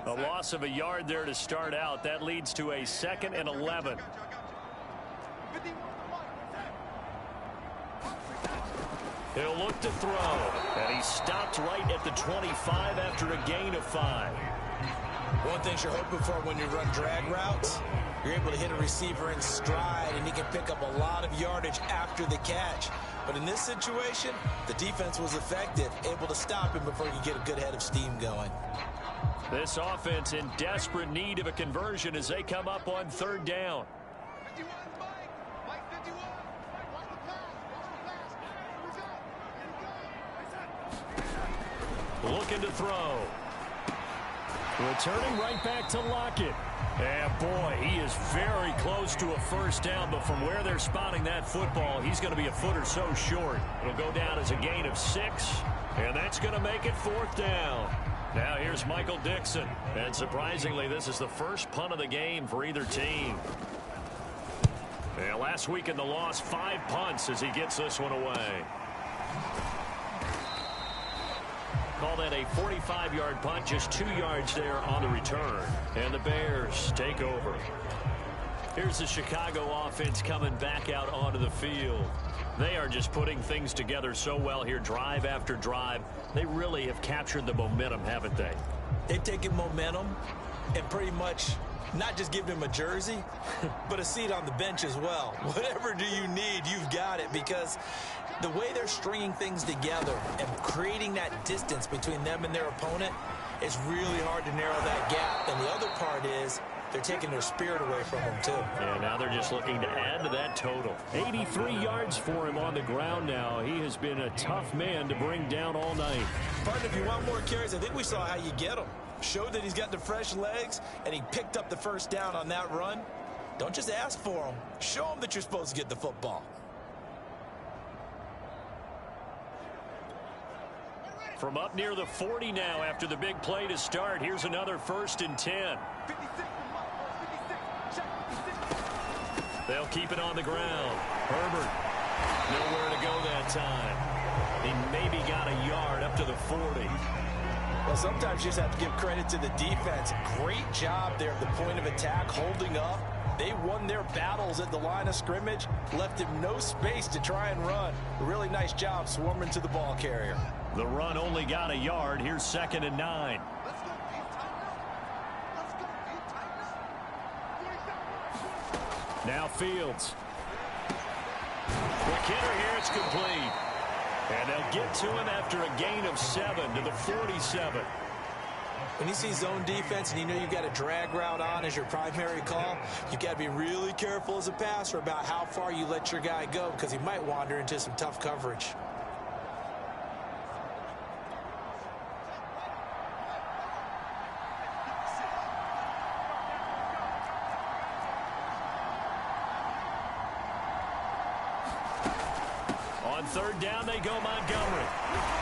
A loss of a yard there to start out. That leads to a 2nd and 11. He'll look to throw. And he stopped right at the 25 after a gain of 5. One thing you're hoping for when you run drag routes, you're able to hit a receiver in stride, and he can pick up a lot of yardage after the catch. But in this situation, the defense was effective, able to stop him before he could get a good head of steam going. This offense in desperate need of a conversion as they come up on 3rd down. Looking to throw. Returning right back to Lockett. And boy, he is very close to a 1st down, but from where they're spotting that football, he's going to be a foot or so short. It'll go down as a gain of 6, and that's going to make it 4th down. Now here's Michael Dixon, and surprisingly, this is the first punt of the game for either team. And last week in the loss, 5 punts as he gets this one away. Call that a 45-yard punt, just 2 yards there on the return. And the Bears take over. Here's the Chicago offense coming back out onto the field. They are just putting things together so well here, drive after drive. They really have captured the momentum, haven't they? They've taken momentum and pretty much not just given him a jersey, but a seat on the bench as well. Whatever do you need, you've got it, because the way they're stringing things together and creating that distance between them and their opponent is really hard to narrow that gap. And the other part is they're taking their spirit away from them, too. And now they're just looking to add to that total. 83 yards for him on the ground now. He has been a tough man to bring down all night. Partner, if you want more carries, I think we saw how you get them. Showed that he's got the fresh legs, and he picked up the 1st down on that run. Don't just ask for them. Show them that you're supposed to get the football. From up near the 40 now after the big play to start. Here's another 1st and 10. They'll keep it on the ground. Herbert Nowhere to go that time. He maybe got a yard up to the 40. Well, sometimes you just have to give credit to the defense. Great job there at the point of attack, holding up. They won their battles at the line of scrimmage, left him no space to try and run. A really nice job swarming to the ball carrier. The run only got a yard. Here's 2nd and 9. Now Fields. Quick hitter here. It's complete. And they'll get to him after a gain of 7 to the 47. When you see zone defense and you know you've got a drag route on as your primary call, you've got to be really careful as a passer about how far you let your guy go because he might wander into some tough coverage. On 3rd down, they go Montgomery.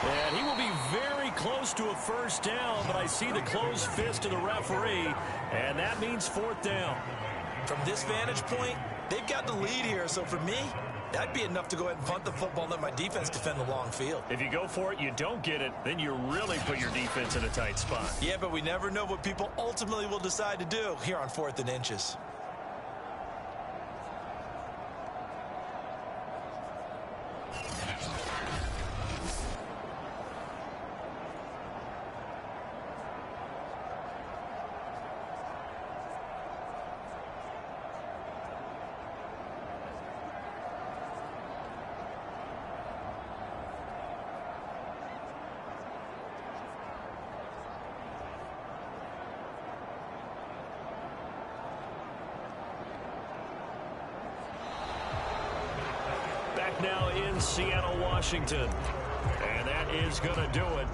And he will be very close to a 1st down, but I see the closed fist of the referee, and that means 4th down. From this vantage point, they've got the lead here, so for me, that'd be enough to go ahead and punt the football and let my defense defend the long field. If you go for it, you don't get it, then you really put your defense in a tight spot. Yeah, but we never know what people ultimately will decide to do here on 4th and inches. Now in Seattle, Washington. And that is going to do it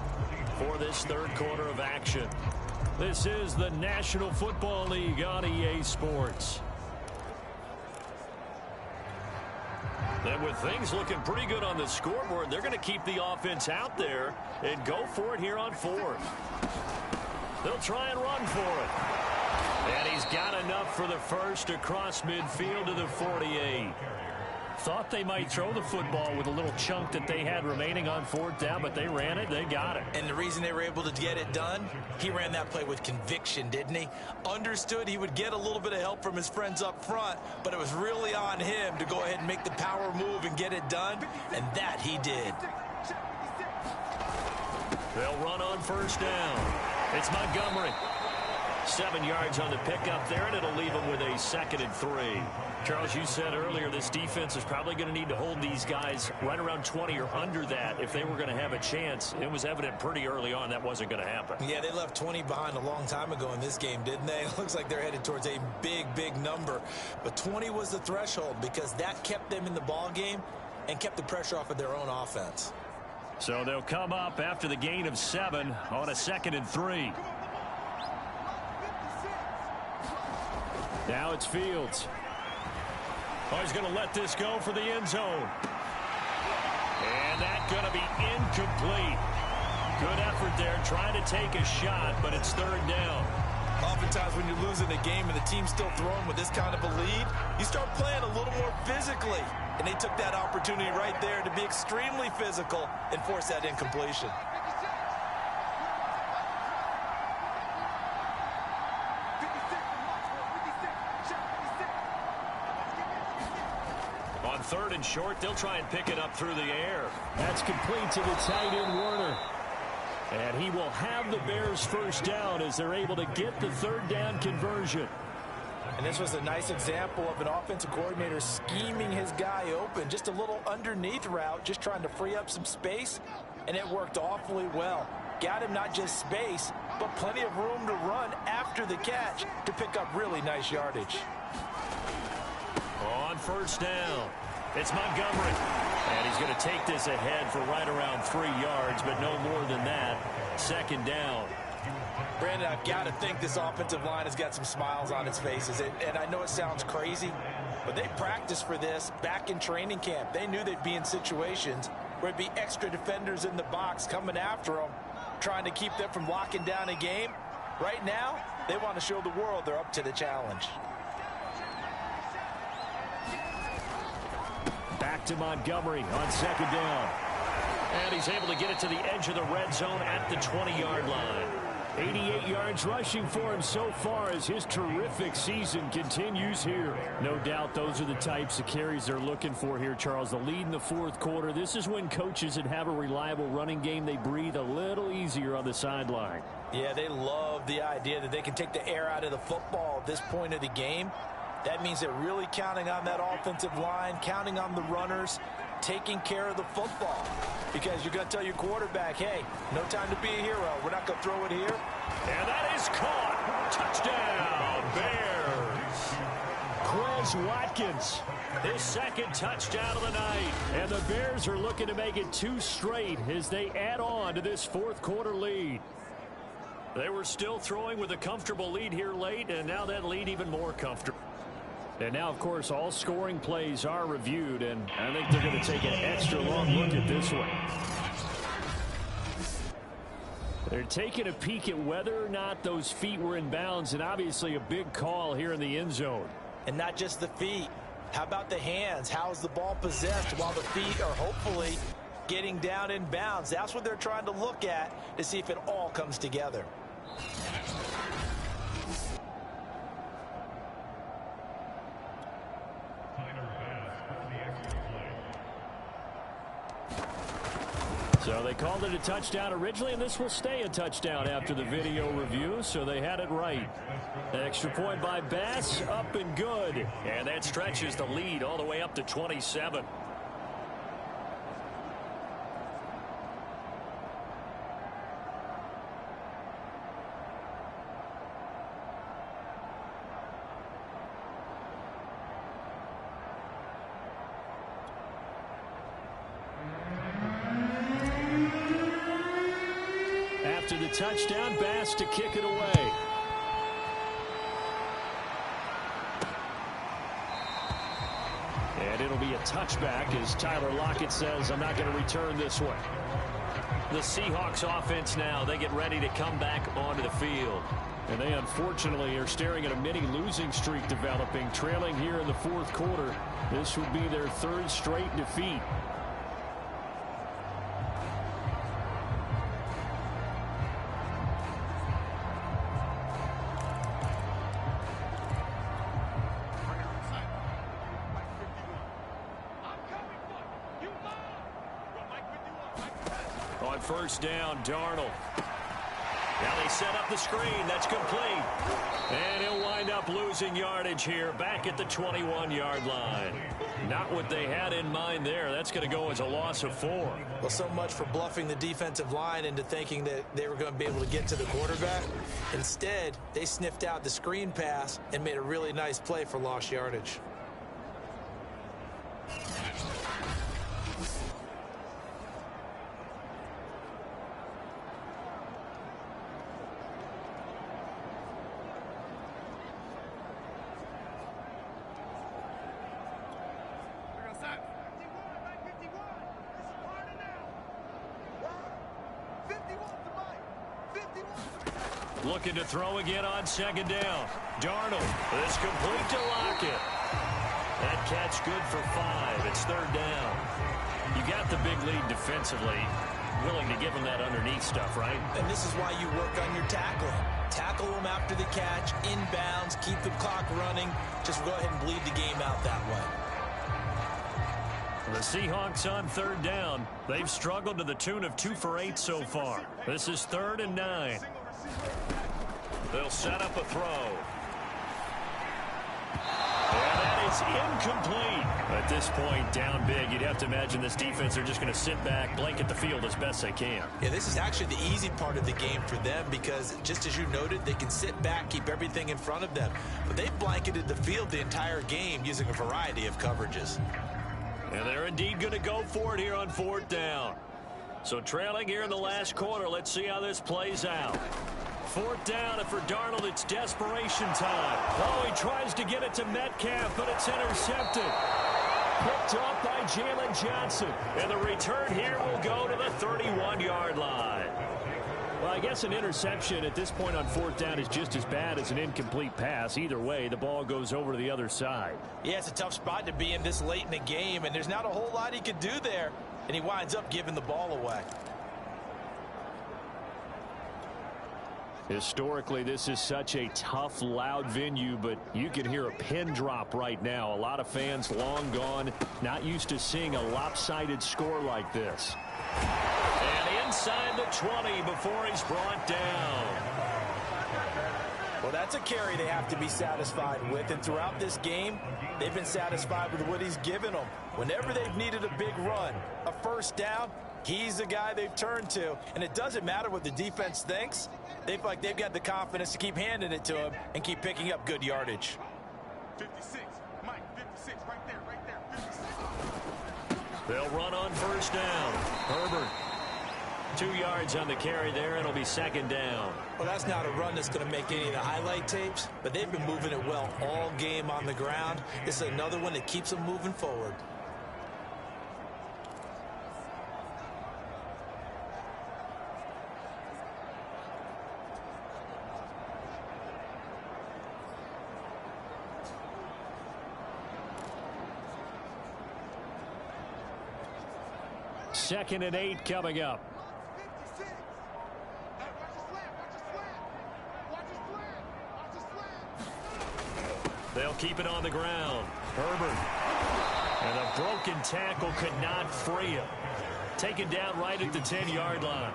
for this 3rd quarter of action. This is the National Football League on EA Sports. And with things looking pretty good on the scoreboard, they're going to keep the offense out there and go for it here on 4th. They'll try and run for it. And he's got enough for the first across midfield to the 48. Thought they might throw the football with a little chunk that they had remaining on 4th down, but they ran it. They got it. And the reason they were able to get it done, he ran that play with conviction, didn't he? Understood he would get a little bit of help from his friends up front, but it was really on him to go ahead and make the power move and get it done, and that he did. They'll run on 1st down. It's Montgomery. 7 yards on the pickup there, and it'll leave them with a 2nd and 3. Charles, you said earlier this defense is probably going to need to hold these guys right around 20 or under that if they were going to have a chance. It was evident pretty early on that wasn't going to happen. Yeah, they left 20 behind a long time ago in this game, didn't they? It looks like they're headed towards a big, big number. But 20 was the threshold because that kept them in the ball game and kept the pressure off of their own offense. So they'll come up after the gain of 7 on a 2nd and 3. Now it's Fields. Oh, he's going to let this go for the end zone. And that's going to be incomplete. Good effort there, trying to take a shot, but it's 3rd down. Oftentimes when you're losing a game and the team's still throwing with this kind of a lead, you start playing a little more physically. And they took that opportunity right there to be extremely physical and force that incompletion. On 3rd and short, they'll try and pick it up through the air. That's complete to the tight end, Warner. And he will have the Bears 1st down as they're able to get the 3rd down conversion. And this was a nice example of an offensive coordinator scheming his guy open. Just a little underneath route, just trying to free up some space, and it worked awfully well. Got him not just space, but plenty of room to run after the catch to pick up really nice yardage. On 1st down, it's Montgomery. And he's going to take this ahead for right around 3 yards, but no more than that. 2nd down. Brandon, I've got to think this offensive line has got some smiles on its faces. And I know it sounds crazy, but they practiced for this back in training camp. They knew they'd be in situations where it'd be extra defenders in the box coming after them, trying to keep them from locking down a game. Right now, they want to show the world they're up to the challenge. Back to Montgomery on second down. And he's able to get it to the edge of the red zone at the 20-yard line. 88 yards rushing for him so far as his terrific season continues here. No doubt those are the types of carries they're looking for here, Charles. The lead in the fourth quarter. This is when coaches that have a reliable running game, they breathe a little easier on the sideline. Yeah, they love the idea that they can take the air out of the football at this point of the game. That means they're really counting on that offensive line, counting on the runners, taking care of the football. Because you're going to tell your quarterback, hey, no time to be a hero. We're not going to throw it here. And that is caught. Touchdown, Bears. Quez Watkins, His second touchdown of the night. and the Bears are looking to make it 2 straight as they add on to this fourth quarter lead. They were still throwing with a comfortable lead here late, and now that lead even more comfortable. And now, of course, all scoring plays are reviewed, and I think they're going to take an extra long look at this one. They're taking a peek at whether or not those feet were in bounds, and obviously a big call here in the end zone. And not just the feet. How about the hands? How is the ball possessed while the feet are hopefully getting down in bounds? That's what they're trying to look at to see if it all comes together. So they called it a touchdown originally, and this will stay a touchdown after the video review, so they had it right. Extra point by Bass, up and good. And that stretches the lead all the way up to 27. After the touchdown, Bass to kick it away. And it'll be a touchback as Tyler Lockett says, I'm not going to return this way. The Seahawks offense now, they get ready to come back onto the field. And they unfortunately are staring at a mini losing streak developing, trailing here in the fourth quarter. This would be their 3rd straight defeat. On first down, Darnold. Now they set up the screen. That's complete. And he'll wind up losing yardage here back at the 21-yard line. Not what they had in mind there. That's going to go as a loss of 4. Well, so much for bluffing the defensive line into thinking that they were going to be able to get to the quarterback. Instead, they sniffed out the screen pass and made a really nice play for lost yardage. Looking to throw again on second down. Darnold. This complete to Lockett. That catch good for 5. It's 3rd down. You got the big lead defensively. Willing to give them that underneath stuff, right? And this is why you work on your tackling. Tackle them after the catch, inbounds, keep the clock running. Just go ahead and bleed the game out that way. The Seahawks on 3rd down. They've struggled to the tune of 2 for 8 so far. This is 3rd and 9. They'll set up a throw. And that is incomplete. At this point, down big, you'd have to imagine this defense are just going to sit back, blanket the field as best they can. Yeah, this is actually the easy part of the game for them because, just as you noted, they can sit back, keep everything in front of them. But they've blanketed the field the entire game using a variety of coverages. And they're indeed going to go for it here on 4th down. So trailing here in the last quarter, let's see how this plays out. 4th down, and for Darnold, it's desperation time. Oh, he tries to get it to Metcalf, but it's intercepted. Picked up by Jalen Johnson. And the return here will go to the 31-yard line. Well, I guess an interception at this point on fourth down is just as bad as an incomplete pass. Either way, the ball goes over to the other side. Yeah, it's a tough spot to be in this late in the game, and there's not a whole lot he could do there, and he winds up giving the ball away. Historically, this is such a tough, loud venue, but you can hear a pin drop right now. A lot of fans long gone, not used to seeing a lopsided score like this. And inside the 20 before he's brought down. Well, that's a carry they have to be satisfied with, and throughout this game, they've been satisfied with what he's given them. Whenever they've needed a big run, a first down, he's the guy they've turned to, and it doesn't matter what the defense thinks. They feel like they've got the confidence to keep handing it to him and keep picking up good yardage. 56, Mike, 56, right there, 56. They'll run on first down. Herbert. 2 yards on the carry there, and it'll be second down. Well, that's not a run that's going to make any of the highlight tapes, but they've been moving it well all game on the ground. This is another one that keeps them moving forward. Second and 8 coming up. They'll keep it on the ground. Herbert. And a broken tackle could not free him. Taken down right at the 10-yard line.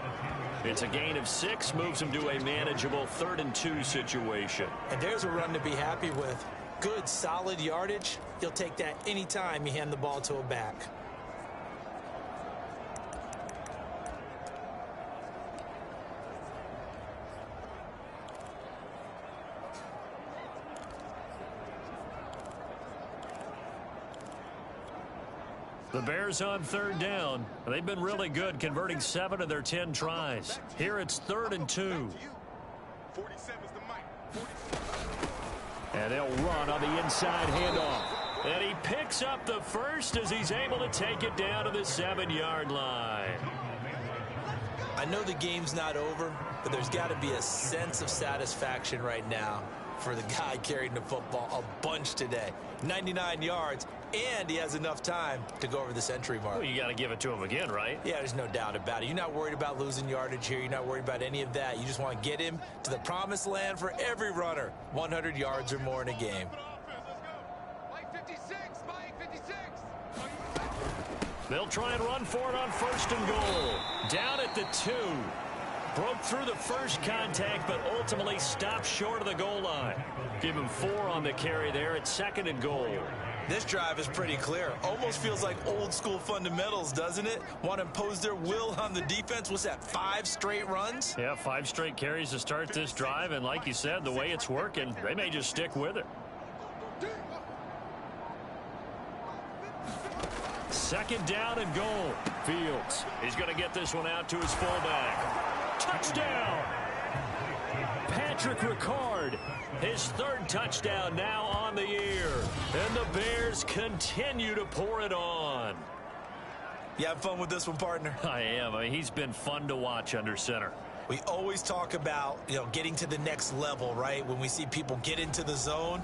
It's a gain of 6, moves him to a manageable 3rd and 2 situation. And there's a run to be happy with. Good, solid yardage. You'll take that anytime you hand the ball to a back. The Bears on 3rd down. They've been really good, converting 7 of their 10 tries. Here it's 3rd and 2. 47's the Mike. And they'll run on the inside handoff. And he picks up the first as he's able to take it down to the 7-yard line. I know the game's not over, but there's got to be a sense of satisfaction right now for the guy carrying the football a bunch today. 99 yards, and he has enough time to go over the century mark. Well, you got to give it to him again, right? Yeah, there's no doubt about it. You're not worried about losing yardage here. You're not worried about any of that. You just want to get him to the promised land for every runner. 100 yards or more in a game. Mike 56, Mike 56. They'll try and run for it on 1st and goal. Down at the 2. Broke through the first contact, but ultimately stopped short of the goal line. Give him 4 on the carry there at 2nd and goal. This drive is pretty clear. Almost feels like old school fundamentals, doesn't it? Want to impose their will on the defense. What's that, 5 straight runs? Yeah, 5 straight carries to start this drive, and like you said, the way it's working, they may just stick with it. 2nd down and goal. Fields. He's going to get this one out to his fullback. Touchdown! Patrick Ricard, his 3rd touchdown now on the year. And the Bears continue to pour it on. You having fun with this one, partner? I am. I mean, he's been fun to watch under center. We always talk about, getting to the next level, right? When we see people get into the zone.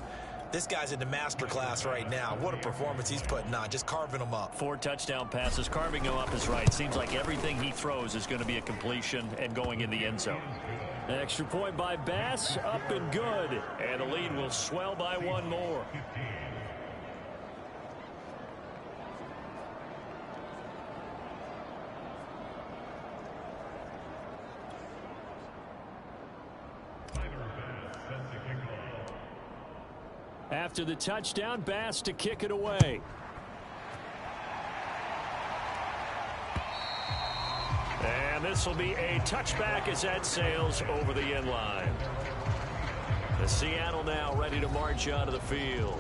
This guy's in the master class right now. What a performance he's putting on, just carving them up. 4 touchdown passes. Carving him up is right. Seems like everything he throws is going to be a completion and going in the end zone. Extra point by Bass, up and good. And the lead will swell by 1 more. After the touchdown, Bass to kick it away. And this will be a touchback as that sails over the end line. The Seattle now ready to march onto the field.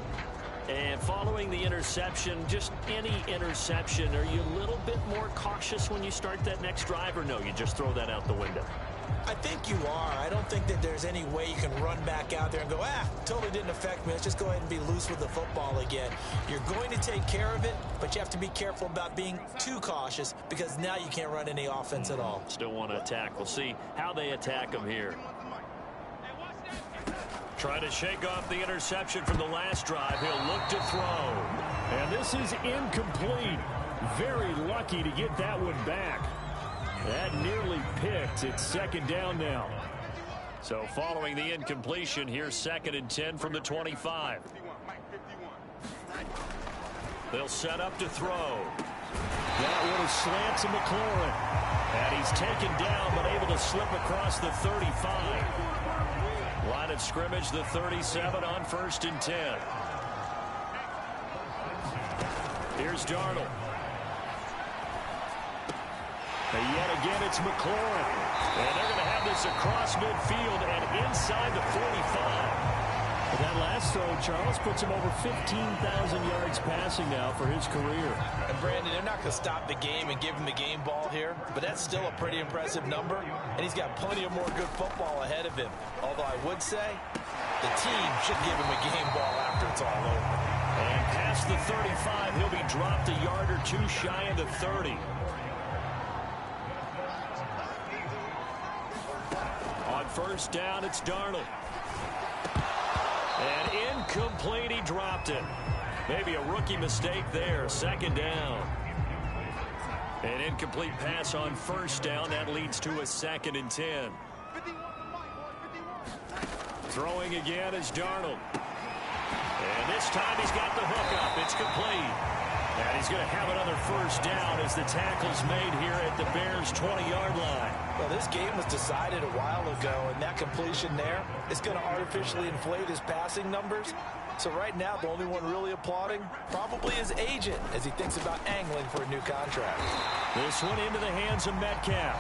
And following the interception, just any interception, are you a little bit more cautious when you start that next drive, or no, you just throw that out the window? I think you are. I don't think that there's any way you can run back out there and go, totally didn't affect me. Let's just go ahead and be loose with the football again. You're going to take care of it, but you have to be careful about being too cautious because now you can't run any offense at all. Still want to attack. We'll see how they attack him here. Trying to shake off the interception from the last drive. He'll look to throw. And this is incomplete. Very lucky to get that one back. That nearly picked. It's second down now. So following the incompletion, here's 2nd and 10 from the 25. They'll set up to throw. That one is slant to McLaurin. And he's taken down but able to slip across the 35. Line of scrimmage, the 37 on 1st and 10. Here's Darnold. And yet again, it's McLaurin. And they're going to have this across midfield and inside the 45. But that last throw, Charles, puts him over 15,000 yards passing now for his career. And Brandon, they're not going to stop the game and give him the game ball here, but that's still a pretty impressive number, and he's got plenty of more good football ahead of him. Although I would say the team should give him a game ball after it's all over. And past the 35, he'll be dropped a yard or two shy of the 30. On 1st down, it's Darnold. And incomplete, he dropped it. Maybe a rookie mistake there. 2nd down. An incomplete pass on 1st down. That leads to a 2nd and 10. Throwing again is Darnold. And this time he's got the hook up. It's complete. And he's going to have another 1st down as the tackle's made here at the Bears' 20-yard line. Well, this game was decided a while ago, and that completion there is going to artificially inflate his passing numbers. So right now, the only one really applauding probably his agent as he thinks about angling for a new contract. This one into the hands of Metcalf.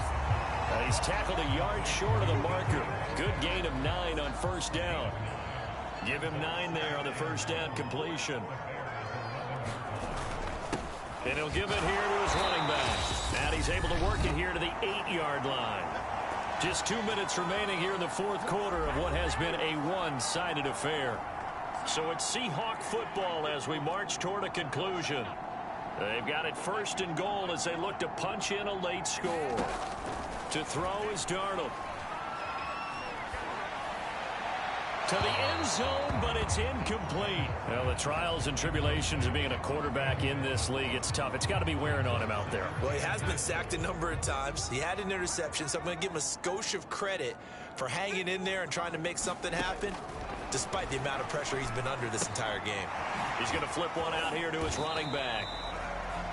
He's tackled a yard short of the marker. Good gain of 9 on 1st down. Give him 9 there on the 1st down completion. And he'll give it here to his running back. And he's able to work it here to the 8-yard line. Just 2 minutes remaining here in the 4th quarter of what has been a one-sided affair. So it's Seahawk football as we march toward a conclusion. They've got it 1st and goal as they look to punch in a late score. To throw is Darnold. To the end zone, but it's incomplete. Well, the trials and tribulations of being a quarterback in this league, it's tough. It's got to be wearing on him out there. Well, he has been sacked a number of times. He had an interception, so I'm going to give him a skosh of credit for hanging in there and trying to make something happen, despite the amount of pressure he's been under this entire game. He's going to flip one out here to his running back.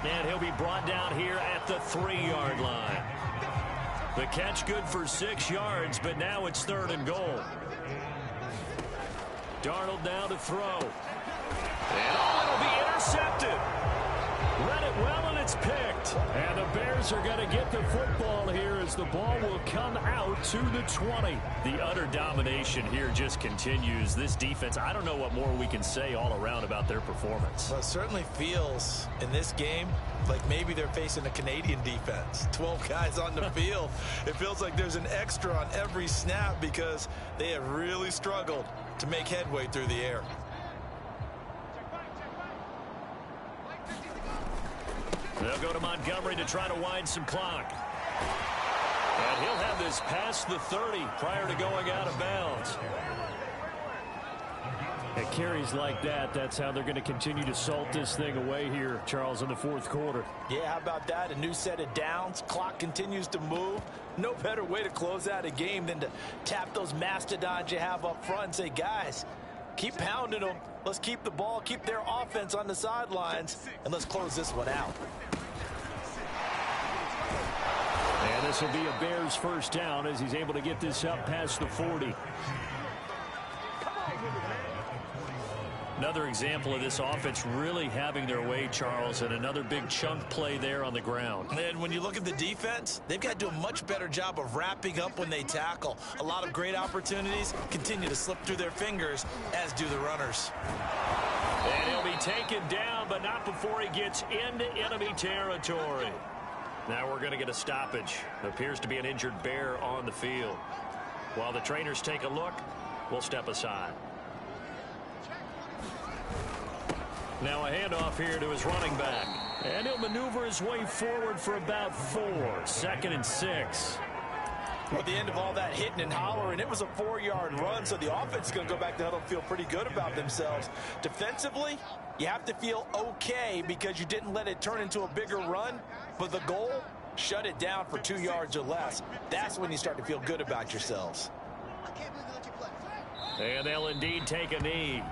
And he'll be brought down here at the 3-yard line. The catch good for 6 yards, but now it's 3rd and goal. Darnold now to throw. And it'll be intercepted. Read it well, and it's picked. And the Bears are going to get the football here as the ball will come out to the 20. The utter domination here just continues. This defense, I don't know what more we can say all around about their performance. Well, it certainly feels in this game like maybe they're facing a Canadian defense. 12 guys on the field. It feels like there's an extra on every snap because they have really struggled to make headway through the air. They'll go to Montgomery to try to wind some clock. And he'll have this past the 30 prior to going out of bounds. At carries like that, that's how they're going to continue to salt this thing away here, Charles, in the 4th quarter. Yeah, how about that? A new set of downs. Clock continues to move. No better way to close out a game than to tap those mastodons you have up front and say, guys, keep pounding them. Let's keep the ball, keep their offense on the sidelines, and let's close this one out. And this will be a Bears 1st down as he's able to get this up past the 40. Another example of this offense really having their way, Charles, and another big chunk play there on the ground. And when you look at the defense, they've got to do a much better job of wrapping up when they tackle. A lot of great opportunities continue to slip through their fingers, as do the runners. And he'll be taken down, but not before he gets into enemy territory. Now we're going to get a stoppage. Appears to be an injured bear on the field. While the trainers take a look, we'll step aside. Now a handoff here to his running back. And he'll maneuver his way forward for about 4. 2nd and 6. Well, at the end of all that hitting and hollering, it was a 4-yard run, so the offense is going to go back to huddle and feel pretty good about themselves. Defensively, you have to feel okay because you didn't let it turn into a bigger run, but the goal, shut it down for 2 yards or less. That's when you start to feel good about yourselves. And they'll indeed take a knee.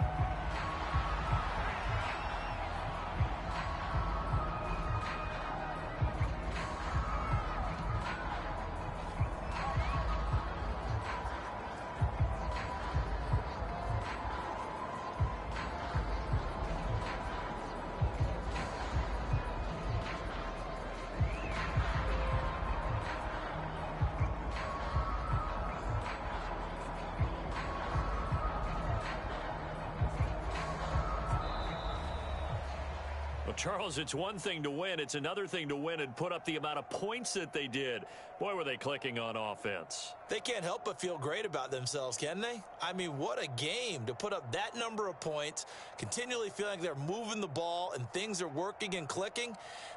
Charles, it's one thing to win. It's another thing to win and put up the amount of points that they did. Boy, were they clicking on offense. They can't help but feel great about themselves, can they? I mean, what a game to put up that number of points, continually feeling like they're moving the ball and things are working and clicking.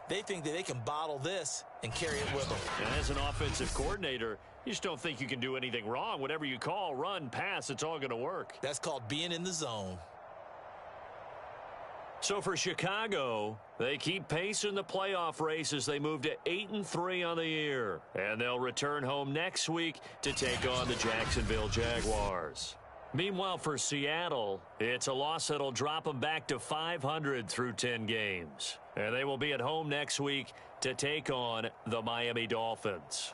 They think that they can bottle this and carry it with them. And as an offensive coordinator, you just don't think you can do anything wrong. Whatever you call, run, pass, it's all going to work. That's called being in the zone. So for Chicago, they keep pace in the playoff race as they move to 8-3 on the year. And they'll return home next week to take on the Jacksonville Jaguars. Meanwhile, for Seattle, it's a loss that'll drop them back to 500 through 10 games. And they will be at home next week to take on the Miami Dolphins.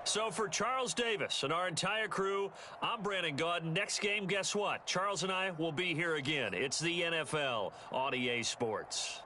So for Charles Davis and our entire crew, I'm Brandon Gaudin. Next game, guess what? Charles and I will be here again. It's the NFL on EA Sports.